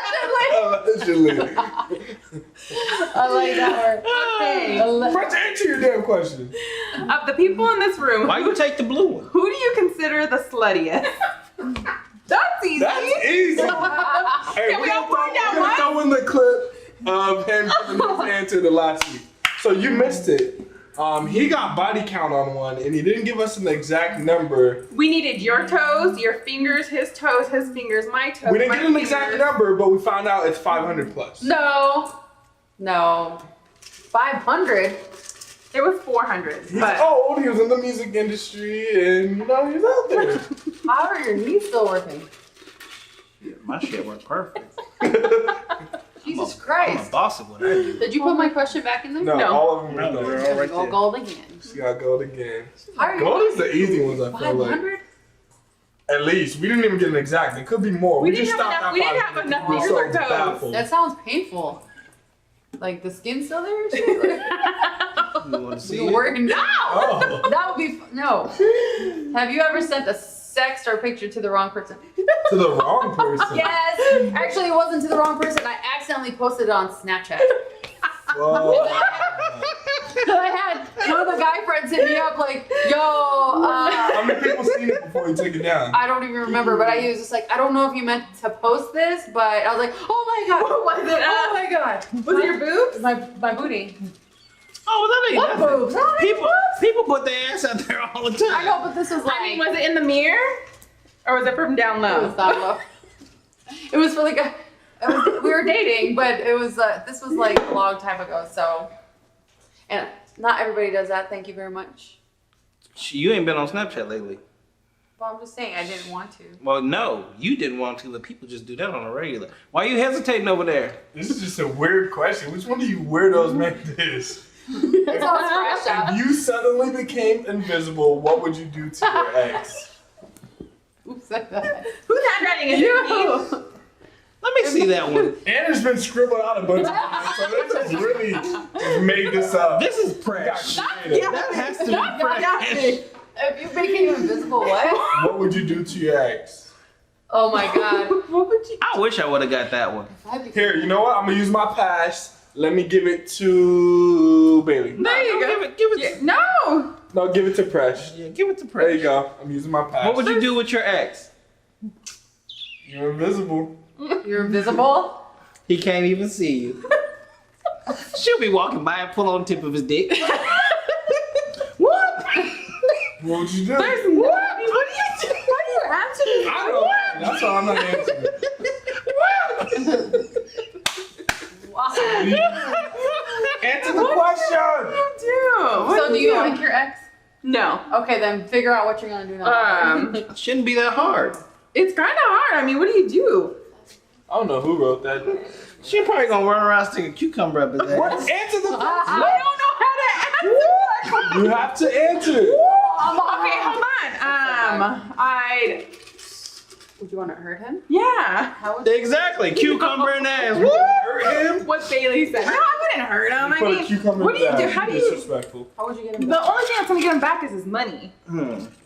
I like that word. Okay. Let's answer your damn question. Of the people in this room, Why you take the blue one? who do you consider the sluttiest? That's easy. That's easy. Hey, Can we all find out we're gonna what? throw in the clip of him giving his answer the last week. So you missed it. He got body count on one, and he didn't give us an exact number. We needed your toes, your fingers, his fingers, my toes. We didn't my get an exact fingers. number, but we found out it's 500 plus. No. 500. It was 400. He's But old. He was in the music industry, and you know he's out there. How are your knees still working? My shit worked perfect. Jesus I'm a Christ. boss at what I do. Did you put my question back in there? No, No. all of them No, are they're done. all right Go there. gold again. She got gold again. How are Gold your is the easy ones. I feel like 500? at least we didn't even get an exact. It could be more. We We just didn't have stopped enough- at we didn't have 500. enough We're fingers so or toes. baffled. That sounds painful. Like the skin still there? and shit? Like, You want to see you're it? working. No! Oh, That would be. No. Have you ever sent a sext or picture to the wrong person? to the wrong person. Yes. Actually, it wasn't to the wrong person. I accidentally posted it on Snapchat. Whoa. I had one of the guy friends hit me up like, yo, How many people seen it before you took it down? I don't even remember, but I was just like, I don't know if you meant to post this, but I was like, oh my god. What was it? Oh my god. Was it your boobs? My booty. Oh, that ain't What nothing. boobs? I People put their ass out there all the time. know, but this was like. I mean, was it in the mirror? Or was it from down It was low? that low. It was for like a. We were dating, but it was. This was like a long time ago, so. And not everybody does that. Thank you very much. You ain't been on Snapchat lately. Well, I'm just saying, I didn't want to. Well, no, you didn't want to, but people just do that on a regular. Why are you hesitating over there? This is just a weird question. Which one of you weirdos made this? That's all it's fresh out. If you suddenly became invisible, what would you do to your ex? Who said that? Whose handwriting is it? You. Let me see that one. Anna's been scribbled out a bunch of times, so they just really just made this up. This is fresh. Yeah. That has to Stop be fresh. If you became invisible, what? What would you do to your ex? Oh my god. What would you? I wish I would have got that one. If I became- Here, you know what? I'm gonna use my pass. Let me give it to Bailey. There you go. Give it. Yeah, no. No, give it to Presh. Yeah, give it to There Presh. you go. I'm using my pass. What would you do with your ex? You're invisible. You're invisible? He can't even see you. She'll be walking by and pull on the tip of his dick. What? What would you do? There's no. What do you do? Why do you answer this? I don't know. That's why I'm not answering. Wow. Answer the question. So do you like your ex? No. Okay, then figure out what you're gonna do now. Shouldn't be that hard. It's kind of hard. I mean, what do you do? I don't know who wrote that. She probably gonna run around sticking a cucumber up his ass. What? Answer the question. I don't know how to answer. You have to answer. Okay, hold on. I'd. Would you want to hurt him? Yeah. How would Exactly. Cucumber in the ass. Woo! Hurt him? What Bailey said. No, I wouldn't hurt him. I Put a mean, cucumber what do you in do? his How ass. do you? Disrespectful. How would you get him? The only thing that's gonna get him back is his money.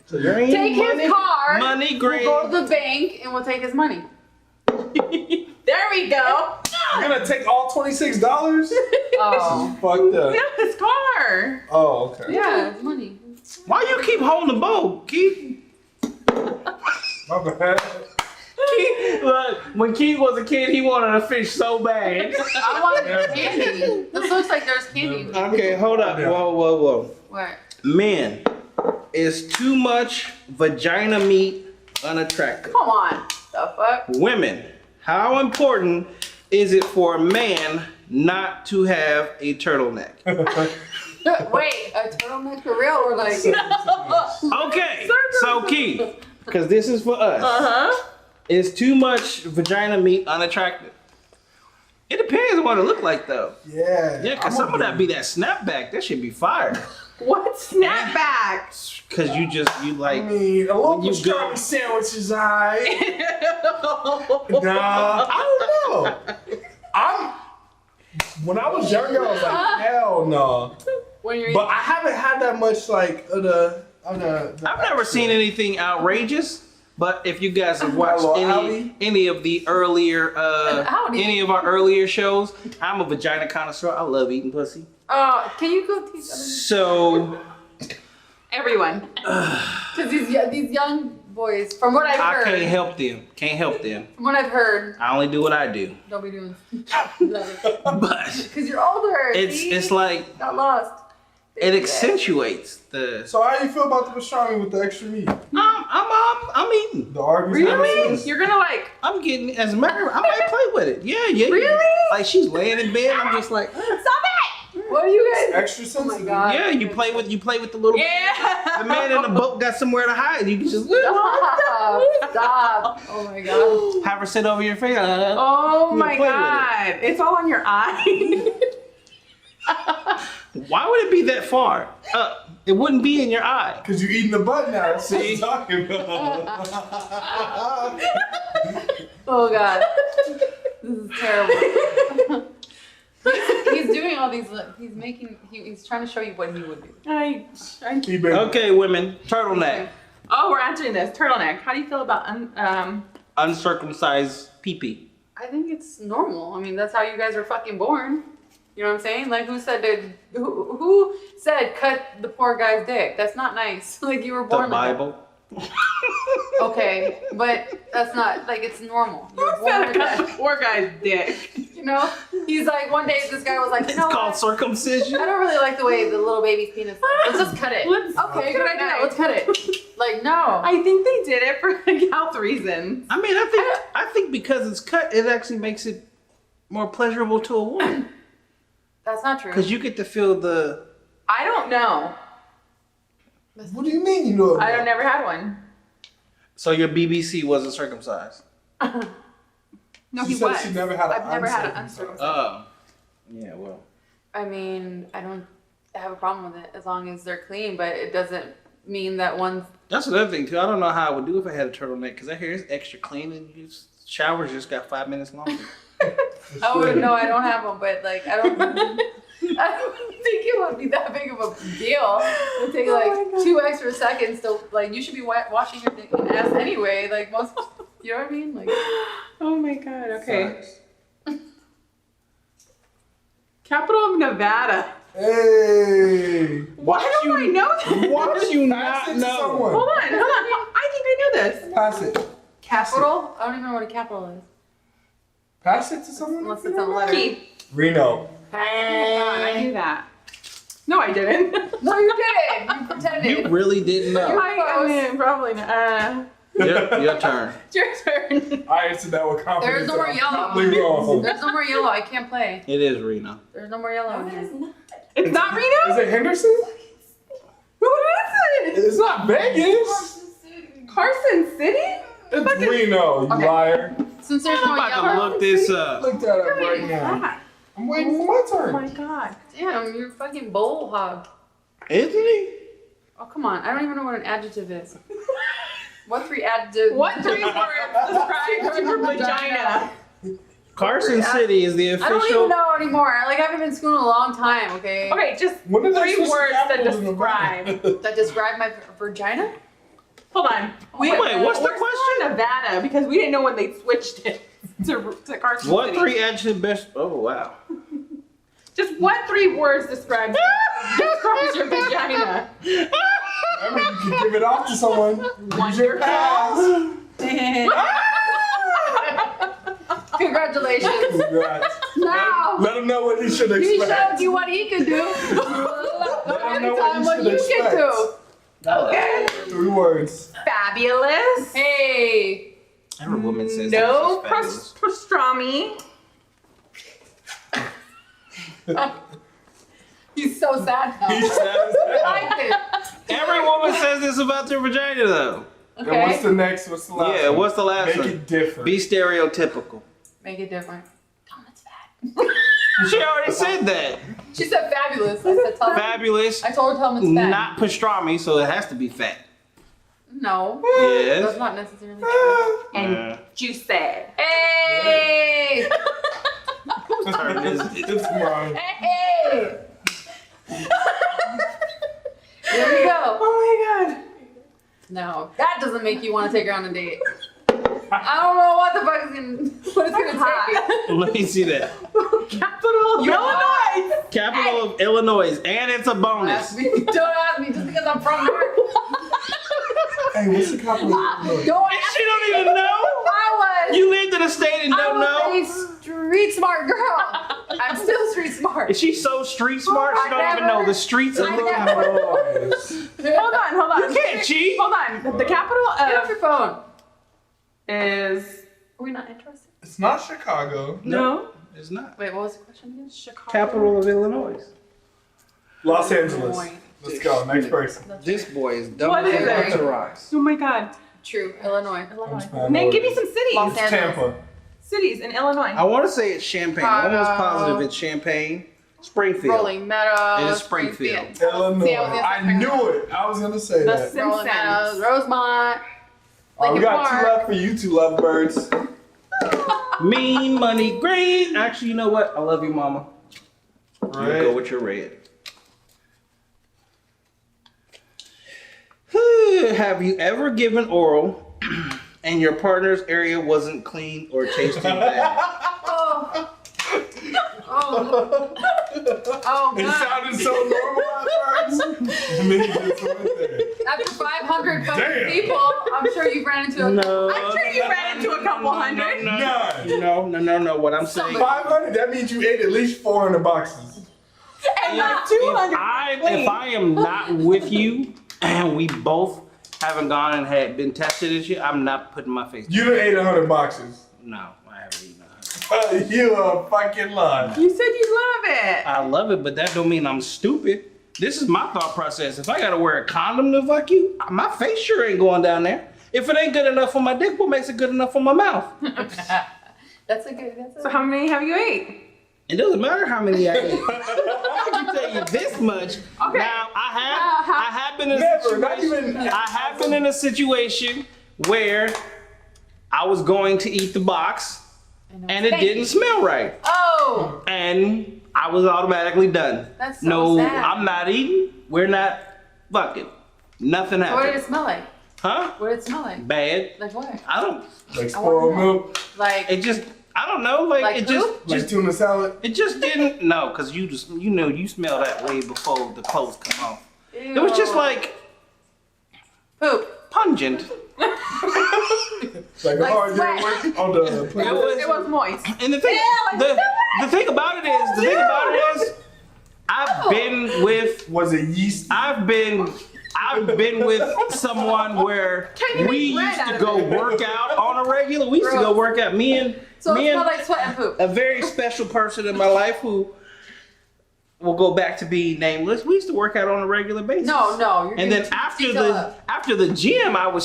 So you're Take his car. Money, We'll green. go to the bank and we'll take his money. There we go. You're gonna take all $26? Oh. Fucked up. Yeah, his car. Oh, okay. Yeah, it's money. Why you keep holding the boat, Keith? My bad. Keith, look, when Keith was a kid, he wanted a fish so bad. I wanted candy. This looks like there's candy. Okay, hold up. Whoa. Where? Men, is too much vagina meat unattractive? Come on. The fuck? Women, How important is it for a man not to have a turtleneck? Wait, a turtleneck for real or like? Okay, so Keith, because this is for us. Is too much vagina meat unattractive? It depends on what it look like though. Yeah. Yeah, because some of that be that snapback. That should be fire. What snapback? Because you like. I mean, a local you go- strawberry sandwich is alright. Nah, I don't know. When I was younger, I was like, hell no. But I haven't had that much like the I've never seen anything outrageous. But if you guys have watched any of the earlier any of our earlier shows, I'm a vagina connoisseur. I love eating pussy. Can you go teach them? So Everyone. Because these young boys, from what I've heard, I can't help them. Can't help them. from what I've heard, I only do what I do. don't be doing. But Because you're older. it's like Got lost. it accentuates the. So how you feel about the pastrami with the extra meat? I'm eating. The Arby's. Really? You're gonna like. I'm getting as a matter. I might play with it. Yeah. Really? Like she's laying in bed. I'm just like. Stop it! What are you guys? Extra Oh sensitive. my god. Yeah, you play with the little. Yeah. The man in the boat got somewhere to hide. You can just Stop. Oh my god. have her sit over your face. Oh You my play with god! It's all on your eye. Why would it be that far up? It wouldn't be in your eye. Because you're eating the butt now. That's what See? I'm talking about. Oh god. This is terrible. He's doing all these. He's trying to show you what he would do. Keep it. Okay, women, turtleneck, Oh, we're answering this. Turtleneck. How do you feel about uncircumcised pee-pee. I think it's normal. I mean, that's how you guys are fucking born. You know what I'm saying? Like, who said cut the poor guy's dick? That's not nice. Like, you were The born like Bible. that. Okay, but that's not like it's normal. You were born like cut the that. poor guy's dick? You know? He's like, one day this guy was like, you It's know called what? circumcision. I don't really like the way the little baby's penis is. Let's just cut it. Okay, good idea. Let's cut it. Like, no. I think they did it for like health reasons. I mean, I think because it's cut, it actually makes it more pleasurable to a woman. That's not true. Because you get to feel the. I don't know. What do you mean you know? I've never had one. So your BBC wasn't circumcised. No, She he said was. she never had I've never had an uncircumcised. uncircumcised. Yeah, well. I mean, I don't have a problem with it as long as they're clean, but it doesn't mean that one's. That's another thing too. I don't know how I would do if I had a turtleneck because I hear it's extra clean and your showers just got 5 minutes longer. Oh no, I don't have one, but like I don't think it would be that big of a deal. It would take like 2 extra seconds to like. You should be washing your ass anyway. Like most, you know what I mean? Like. Oh my god. Okay. Capital of Nevada. Hey. Why don't I know this? Why do you Pass not it to know? someone. Hold on. I think I know this. Pass it. Capital? I don't even know what a capital is. Pass it to someone. Unless it's a letter. Keith. Reno. Oh my god, I knew that. No, I didn't. No, you didn't. You pretended. You really didn't know. I mean, probably not. Your turn. It's your turn. I answered that with confidence. There's no more I'm yellow. probably wrong. There's no more yellow. I can't play. It is Reno. There's no more yellow. in here. It's not Reno? Is it Henderson? Who is it? It's not Vegas. Carson City? It's Reno, you Okay. liar. Since there's I'm no about to yellow. look this up. Look that up right now. That. I'm waiting for my Oh turn. my god. Damn, you're a fucking bowl hog. Isn't he? Oh, come on. I don't even know what an adjective is. What 3 adjectives? What 3 words describe your vagina? Carson City is the I don't even official. know anymore. Like, I haven't been in school in a long time, okay? Okay, just When did they 3 switch the words that capitals in describe. Nevada? That describe my vagina? Hold on. Wait, what's the We're still question? in Nevada because we didn't know when they switched it to Carson What City. 3 adjectives best? Oh wow. Just what 3 words describe your vagina? Remember, you can give it off to someone. Use your pass. Congratulations. Congrats. Now, Let him know what he should he expect. showed you what he could do. Let him know Anytime what what you should can expect. do. Okay. 3 words. Fabulous. Hey. Every woman says No that she's fabulous. pastrami. He's so sad now. He's sad. I like it. Every woman says this about their vagina, though. And what's the next? What's the last? Yeah, one? what's the last Make one? it different. Be stereotypical. Make it different. Tom, it's fat. She already said that. She said fabulous. I said Tom. Fabulous. I told her Tom it's fat. Not pastrami, so it has to be fat. No. Yes. That's not necessarily true. And juice said. Hey! It's mine. Hey! Here we go. Oh my god. No, that doesn't make you want to take her on a date. I don't know what the fuck it's gonna take. Let me see that. Capital of Illinois. Capital of Illinois, and it's a bonus. Don't ask me just because I'm from there. Hey, what's the capital? Don't ask She don't even know. I was. You lived in a state and don't know. I was a street smart girl. I'm still street smart. Is she so street smart? She I don't even never- know the streets of I the never- Hold on. You can't cheat. Hold on. The capital Get off of your phone. is. Are we not interested? It's not Chicago. No. It's not. Wait, what was the question again? Chicago. Capital of Illinois. Los Angeles. Illinois. Let's go. Next person. This boy is dumb What as is a it? box of rocks. Oh my god. True, Illinois. Name. Give me some cities. Los It's Angeles. Tampa. Cities in Illinois. I want to say it's Champaign. I'm almost positive it's Champaign. Springfield. Rolling Meadows. It is Springfield. Illinois. See, I was gonna say I knew it. I was gonna say The that. Rolling Meadows. Simpsons. Rosemont. All right, we Lincoln got two Park. left for you two lovebirds. Mean money green. Actually, you know what? I love you, mama. I'm gonna go Right. with your red. Have you ever given oral and your partner's area wasn't clean or tasted bad? Oh. Oh. Oh, It God. sounded so normal at first. And then you just went there. After 500 fucking Damn. people, I'm sure you ran into a... No. I'm sure you ran into a couple hundred. No. What I'm saying. 500, that means you ate at least 400 boxes. And not 200. If I am not with you and we both haven't gone and had been tested and shit, I'm not putting my face. You done ate 100 boxes. No, I haven't eaten 100. You a fucking liar. You said you love it. I love it, but that don't mean I'm stupid. This is my thought process. If I gotta wear a condom to fuck you, my face sure ain't going down there. If it ain't good enough for my dick, what makes it good enough for my mouth? That's a good... That's a So how many have you ate? It doesn't matter how many I eat. I can tell you this much. Okay. Now I have been in a Never, not situation. even- I have been in a situation where I was going to eat the box and it didn't smell right, Oh! and I was automatically done. That's so No, sad. I'm not eating. We're not fucking. Nothing What did happened. it smell like? Huh? What did it smell like? Bad. Like what? I don't. Like spoiled milk, Like... It just. I don't know. Like, Like it poop? like tuna salad. It just didn't. No, because you know you smell that way before the clothes come off. It was just like Poop. pungent. Like a Like hard sweat. day work on the It was, It was moist. and the thing, the thing about it is, I've been with Was it yeast? I've been with someone where you we make bread used out to of go it? work out on a regular. We used to go Gross. work out. Me and So it smelled like sweat and poop. a very special person in my life who will go back to be nameless. We used to work out on a regular basis. No, you're And then after the gym, I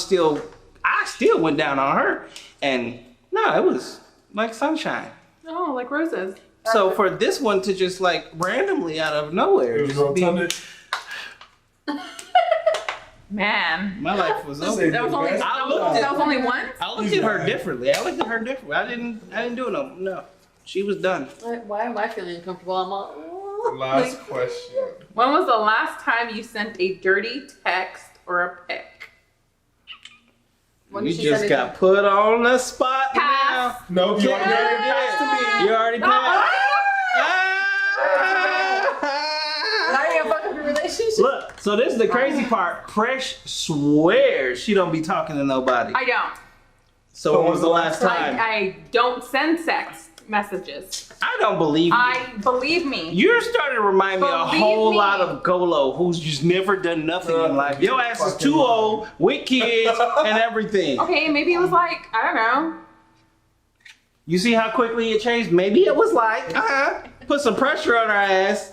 still went down on her, and no, it was like sunshine. Oh, like roses. So for this one to just like randomly out of nowhere, It was just be, rotunded. Man. my life was Say over. That was only best. I looked that at, was only one? I looked at her differently. I didn't do no. She was done. Why am I feeling uncomfortable? I'm all... Last question. When was the last time you sent a dirty text or a pic? When You did she just send got it? put on the spot Pass. now. No, you Yeah. already gave it back to me. You already passed. Now you're in a fucking relationship? Look, so this is the crazy part. Presh swears she don't be talking to nobody. I don't. So when was the last time? I don't send sex. messages. I don't believe you. Believe me. You're starting to remind me a Believe whole me. lot of Golo who's just never done nothing in life. Your ass is too old with kids and everything. Okay, maybe it was like, I don't know. You see how quickly it changed? Maybe it was like, put some pressure on her ass.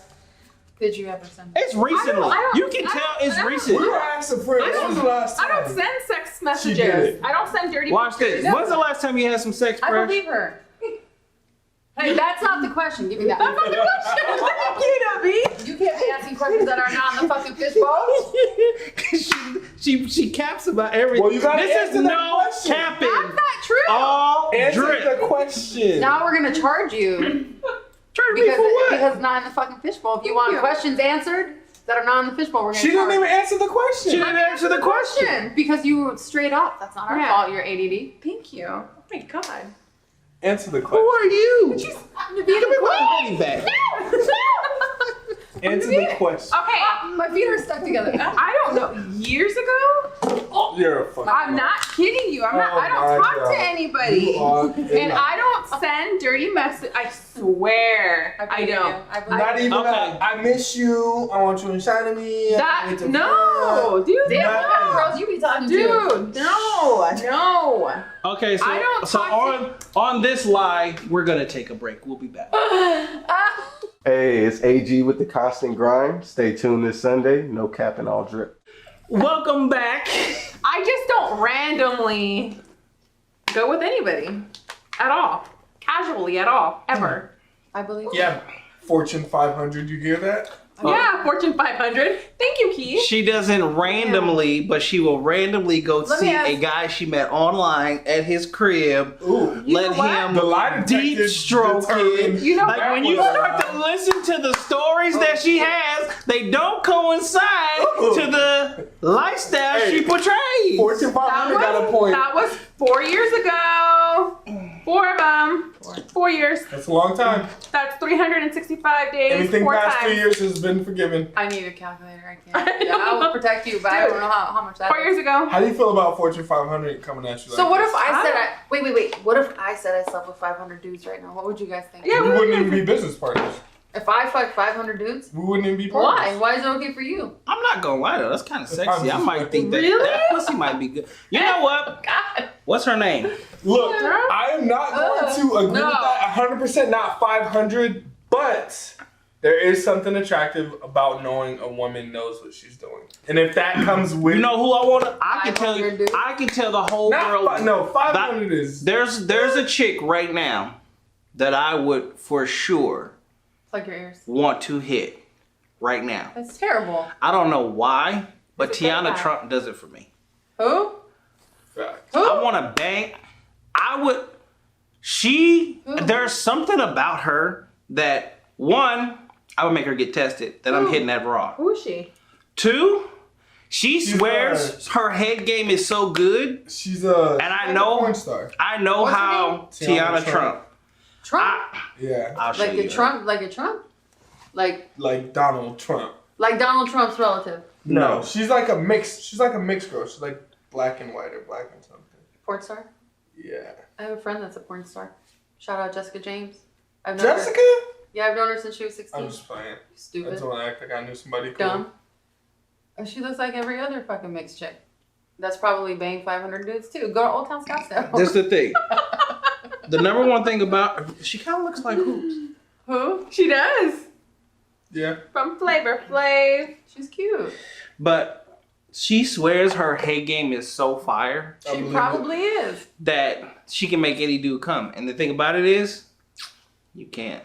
Did you ever send? It's recently. You can tell it's recent. We were asking for it. When was the last time? I don't send sex did messages. it. I don't send dirty Watch pictures. this. When's the last time you had some sex, I Presh? believe her. Hey, that's not the question. Give me that. That's not the question. Thank you, Neveen. You can't be asking questions that are not in the fucking fishbowl. she caps about everything. Well, you gotta this answer is that no question. capping. That's not true. All Answer drip. the question. Now we're gonna charge you Charge me for what? because it's not in the fucking fishbowl. If you want questions answered that are not in the fishbowl, we're gonna. She didn't charge even you. answer the question. She didn't answer the question. Because you were straight up. That's not our Yeah. fault. You're ADD. Thank you. Oh my god. Answer the Who question. are you? Give Give me my money back. Answer the question. Okay, My feet are stuck together. I don't know. Years ago, You're a fucking. I'm not kidding you. I'm not. Oh I don't my talk God. to anybody, You are and I don't send dirty messages. I swear, I don't. Not even. Okay. I miss you. I want you inside of me. That no, dude. Damn, Not- what kind of girls you be talking to? Dude, no. Okay, so I don't on this lie, we're gonna take a break. We'll be back. Hey, it's AG with the constant grind. Stay tuned this Sunday. No capping, all drip. Welcome back. I just don't randomly go with anybody at all, casually at all, ever. I believe. Yeah. Fortune 500. You hear that? Yeah, Fortune 500. Thank you, Keith. She doesn't randomly, but she will randomly go Let me see ask- a guy she met online at his crib. Ooh. Let know what? him The lie detector deep stroke determined- it. You know Like what? when you start to listen to the stories that she has, they don't coincide to the lifestyle Hey, she portrays. Fortune 500 got a point. That was 4 years ago. 4 of them. 4 years. That's a long time. That's 365 days. Anything 4 past 3 times. years has been forgiven. I need a calculator. I can't. Yeah, I will protect you, but I don't know how much that 4 is. years ago. How do you feel about Fortune 500 coming at you like So what this? if I said wait. What if I said I slept with 500 dudes right now? What would you guys think? Yeah, We what wouldn't do even you be business partners. If I fucked 500 dudes? We wouldn't even be partners. Why? Why is it okay for you? I'm not gonna lie though, that's kind of sexy. I just- might think that Really? that pussy might be good. You know what? God. What's her name? Look, Yeah. I am not going to agree No. with that 100%, not 500, but there is something attractive about knowing a woman knows what she's doing. And if that comes with... You know who I want to? I can tell 500 you. dude. I can tell the whole world. no, 500 is... There's a chick right now that I would for sure Plug your ears. want to hit right now. That's terrible. I don't know why, but It's a good Tiana guy. Trump does it for me. Who? Fact. Who? I want to bang. I would. There's something about her that one, I would make her get tested. That I'm hitting that raw. Who is she? Two, she She's swears her head game is so good. She's a... And I know- porn star. I know What's her how name? Tiana Tiana Trump. Trump? Yeah. I'll show Like you. a Trump? Like a Trump? Like Like Donald Donald Trump's relative. No. She's like a mixed girl. She's like black and white or black and something. Porn star? Yeah. I have a friend that's a porn star. Shout out Jessica James. I've known her. Jessica? Yeah, I've known her since she was 16. I'm just playing. I Stupid. just want to act like I knew somebody cool. Dumb. Oh, she looks like every other fucking mixed chick. That's probably banged 500 dudes too. Go to Old Town Scottsdale. That's the thing. The number one thing about she kind of looks like Hoops. Who? She does. Yeah. From Flavor Flav. She's cute. But she swears her head game is so fire I She believe probably is. that she can make any dude come. And the thing about it is, you can't.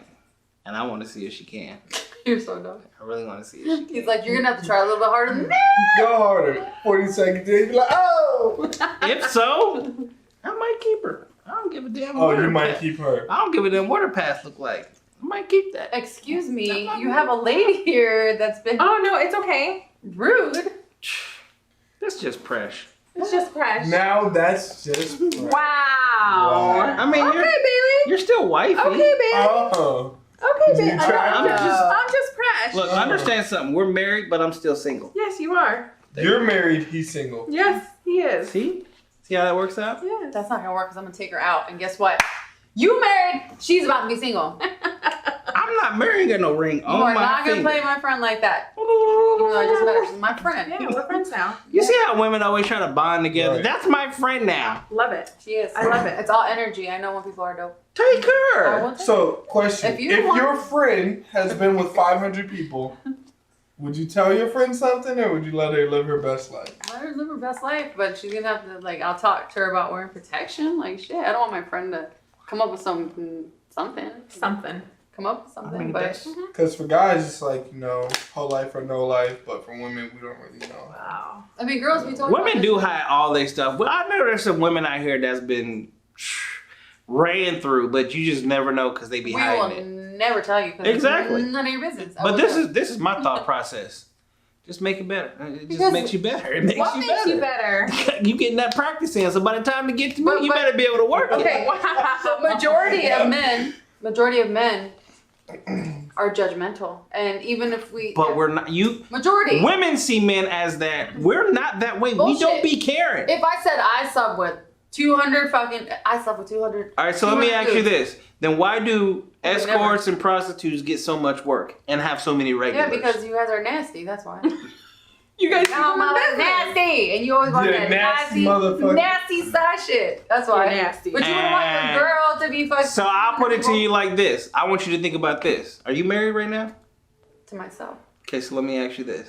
And I want to see if she can. You're so dumb. I really want to see if she can. He's like, you're gonna have to try a little bit harder than that. Go harder. 40 seconds in, you're like, oh! If so, I might keep her. I don't give a damn. Oh, what you her might path- keep her. I don't give a damn what her past look like. I might keep that. Excuse me, you have a lady here that's been Oh no, it's okay. rude. That's just Presh. It's just Presh. Now that's just... Wow. I mean, Okay, Bailey. you're still wifey. Okay, Bailey. Oh. Okay, Bailey. You tried I'm to- just Presh. Look, understand something. We're married, but I'm still single. Yes, you are. You're married, he's single. Yes, he is. See? See how that works out? Yes. That's not gonna work because I'm gonna take her out. And guess what? You married. She's about to be single. I'm not marrying, got no ring You on are my not gonna finger. play my friend like that. Even though I just met her, she's my friend. Yeah, we're friends now. You see how women always try to bond together? Right. That's my friend now. Love it. She is. I love it. It's all energy. I know when people are dope. Take I her. will take So, question: If If, you want- your friend has been with 500 people, would you tell your friend something, or would you let her live her best life? Let her live her best life, but she's gonna have to like. I'll talk to her about wearing protection. Like shit, I don't want my friend to come up with something. Come up with something, I mean, but that's- Because for guys, it's like, whole life or no life, but for women, we don't really know. Wow. I mean, girls be talking. Women about do this. hide all their stuff. Well, I know there's some women out here that's been ran through, but you just never know because they be We will hiding it. never tell you. 'Cause Exactly. It's none of your business. I But will this tell. is my thought process. Just make it better. It just Because- makes you better. It makes What you makes better. you better? You getting that practice in, so by the time to get to me, But- you but- better be able to work Okay. it. So majority of men are judgmental, and even if we, But we're not. majority. Women see men as that. We're not that way. We Bullshit. don't be caring. If I said I slept with 200 I slept with 200. All right, so let me 200 ask you dudes. this: then why do Okay, escorts and prostitutes get so much work and have so many Yeah, regulars? because you guys are nasty. That's why. You guys Oh, my life nasty, and you always want Yeah, that nasty motherfucker. nasty side shit. That's why. You're nasty. But you don't want And- your girl to be fucking. So I'll put it to you like this. I want you to think about this. Are you married right now? To myself. Okay, so let me ask you this.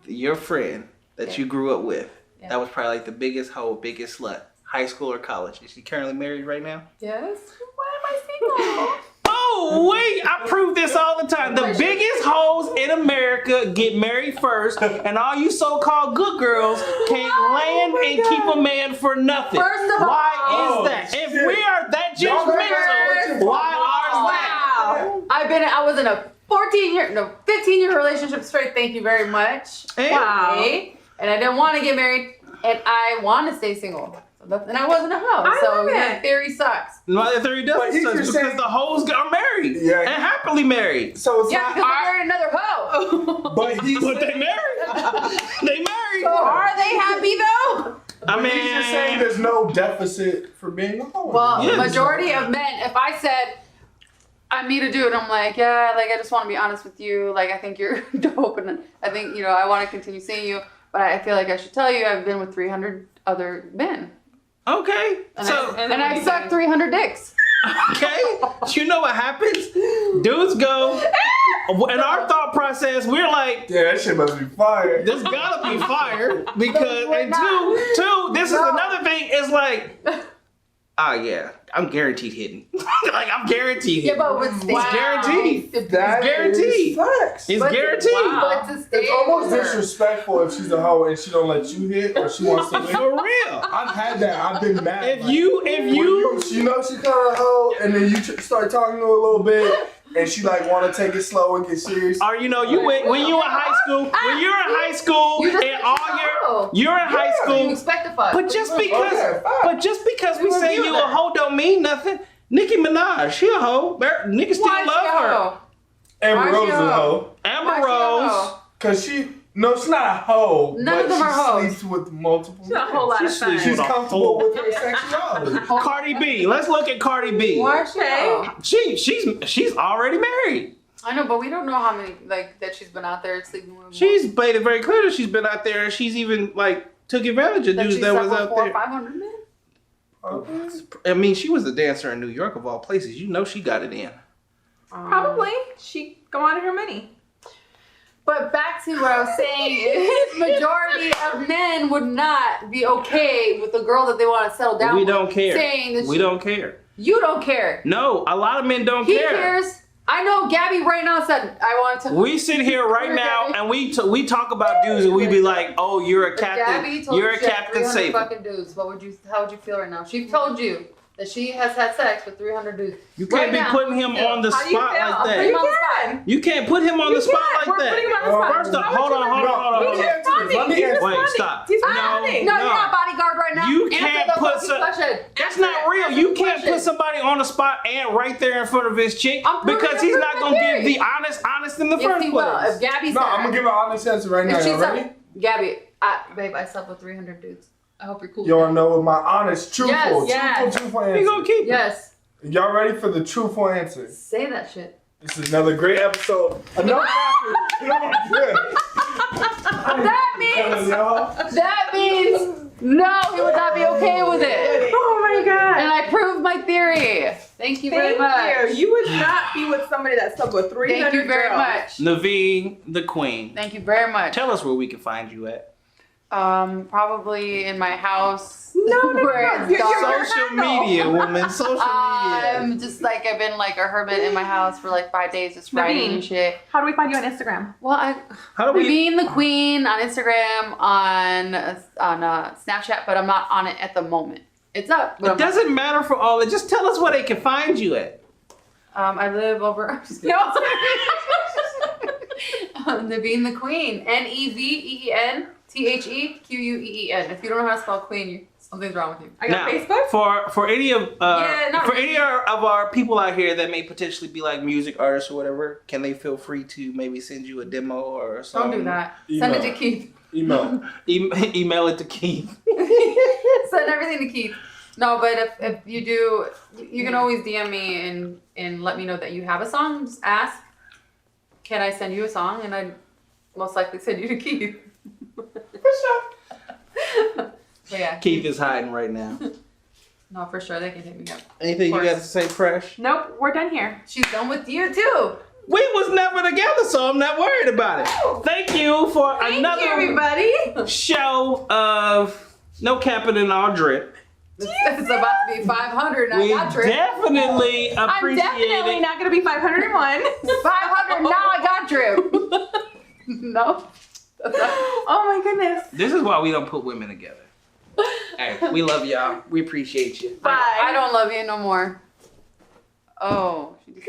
Your friend that Yeah. you grew up with, Yeah. that was probably like the biggest hoe, biggest slut, high school or college. Is she currently married right now? Yes. Why am I single? Oh, wait, I prove this all the time. The biggest hoes in America get married first, and all you so-called good girls can't land and keep a man for nothing. First of all- Why is that? shit. If we are that Y'all judgmental, why ours that? Wow. I was in a 15-year relationship straight. Thank you very much. Wow. Okay? And I didn't want to get married, and I want to stay single. And I wasn't a hoe, I so love it. that theory sucks. No, that theory But doesn't he's suck just because saying- the hoes are married Yeah. and happily married. So it's Yeah, not, because I married another hoe. but he's, But they married. They married. So are they happy though? I but he's just saying mean, there's no deficit for being a hoe. Well, Yeah. majority of men, if I said I meet a dude, I'm like, yeah, like I just want to be honest with you. Like I think you're dope, and I think I want to continue seeing you, but I feel like I should tell you I've been with 300 other men, okay. and So, I sucked 300 dicks. okay. You know what happens? Dudes go, in our thought process, we're like, Yeah, that shit must be fire. this gotta be fire because, we're and not. two, this is No. another thing. It's like, yeah, I'm guaranteed hitting. Like I'm guaranteed Yeah, hitting. but with It's guaranteed. That guaranteed. is facts. It's but- guaranteed. But to stay It's almost with her- disrespectful if she's a hoe and she don't let you hit or she wants to win. For real. I've had that. I've been mad. If like, you, she knows she kind of a hoe, and then you start talking to her a little bit, and she like want to take it slow and get serious. or you went when you were in high school, when you're in high school You just and all you're in high you school. expect a fuck. But just Okay, because we We say review you a that. hoe don't mean nothing. Nicki Minaj, she a hoe. Niggas still Why is she love a her. hoe? Amber Why Rose she is a a hoe? hoe. Amber Why is she a Rose. hoe? Cause she's not a hoe. None but of them are hoes. She sleeps with multiple Not a men. whole lot of She's fun. sleeping She's with a comfortable hoe. with her sexuality. Cardi B. Let's look at Cardi B. Why is she a Okay. hoe? She's already married. I know, but we don't know how many that she's been out there sleeping with. She's made it very clear that she's been out there. She's even took advantage of dudes she that slept was with out 400 or there. 500 men. I mean, she was a dancer in New York of all places. You know she got it in. Probably. She go out of her money. But back to what I was saying is majority of men would not be okay with the girl that they want to settle down We with. don't care. Saying that We don't care. you don't care. No, a lot of men don't He care. cares. I know Gabby right now said, I want to. We sit here right now and we talk about dudes and we be like, oh, you're a If captain. Gabby told You're you a she had captain 300 safe. fucking dudes. How would you feel right now? She told you that she has had sex with 300 dudes. You can't Right be now. putting him on the How do you spot feel? like Put him that. on the spot. You can't put him on the spot like We're putting him that. on the spot. First off, Why would hold you on, do hold that? on, hold on, hold He's on. responding. Let me He's answer. Wait, responding. stop. He's No, responding. No, no. you're not bodyguard right now. You Answer can't the put fucking some- question. That's Answer not it. real. Answer You the can't question. put somebody on the spot and right there in front of his chick I'm proving because it, he's I'm not proving gonna it. give the honest in the Yes, first he will. place. If Gabby said, No, I'm gonna give an honest answer right now. if she Y'all ready? said, Gabby, babe, I slept with 300 dudes. I hope you're cool. You wanna know what my honest, truthful, Yes. truthful You answer? gonna keep it. Yes. Y'all ready for the truthful answer? Say that shit. This is another great episode. That means no, he would not be okay with it. Oh my god. And I proved my theory. Thank you very much. You would not be with somebody that slept with 300 Thank you very girls. much. Neveen the Queen. Thank you very much. Tell us where we can find you at. Probably in my house. No. Where it's Your dark. Social media, woman. Social media. Just like I've been like a hermit in my house for like 5 days, just writing and shit. How do we find you on Instagram? Well, How do we? Neveen the Queen on Instagram, on Snapchat, but I'm not on it at the moment. It's up. But It doesn't matter for all. Just tell us where they can find you at. I live over. I'm just kidding. Neveen the Queen. NeveentheQueen. If you don't know how to spell queen, something's wrong with you. Are you Now, on Facebook? for any of not for really. any of our people out here that may potentially be like music artists or whatever, can they feel free to maybe send you a demo or something? Don't do that. Send it to Keith. Email. Email it to Keith. Send everything to Keith. No, but if you do, you can always DM me and let me know that you have a song. Just ask, can I send you a song? And I'd most likely send you to Keith. For sure. But yeah. Keith is hiding right now. No, for sure. They can hit me up. Anything you got to say, Presh? Nope, we're done here. She's done with you too. We was never together, so I'm not worried about it. Thank you for another everybody. show of No Capping and All Drip. It's about to be 500 and I We got drip. definitely I'm appreciate definitely it. not going to be 501. 500 now I got drip. No. Oh my goodness. This is why we don't put women together. Hey, we love y'all. We appreciate you. Bye. I don't love you no more. Oh. She just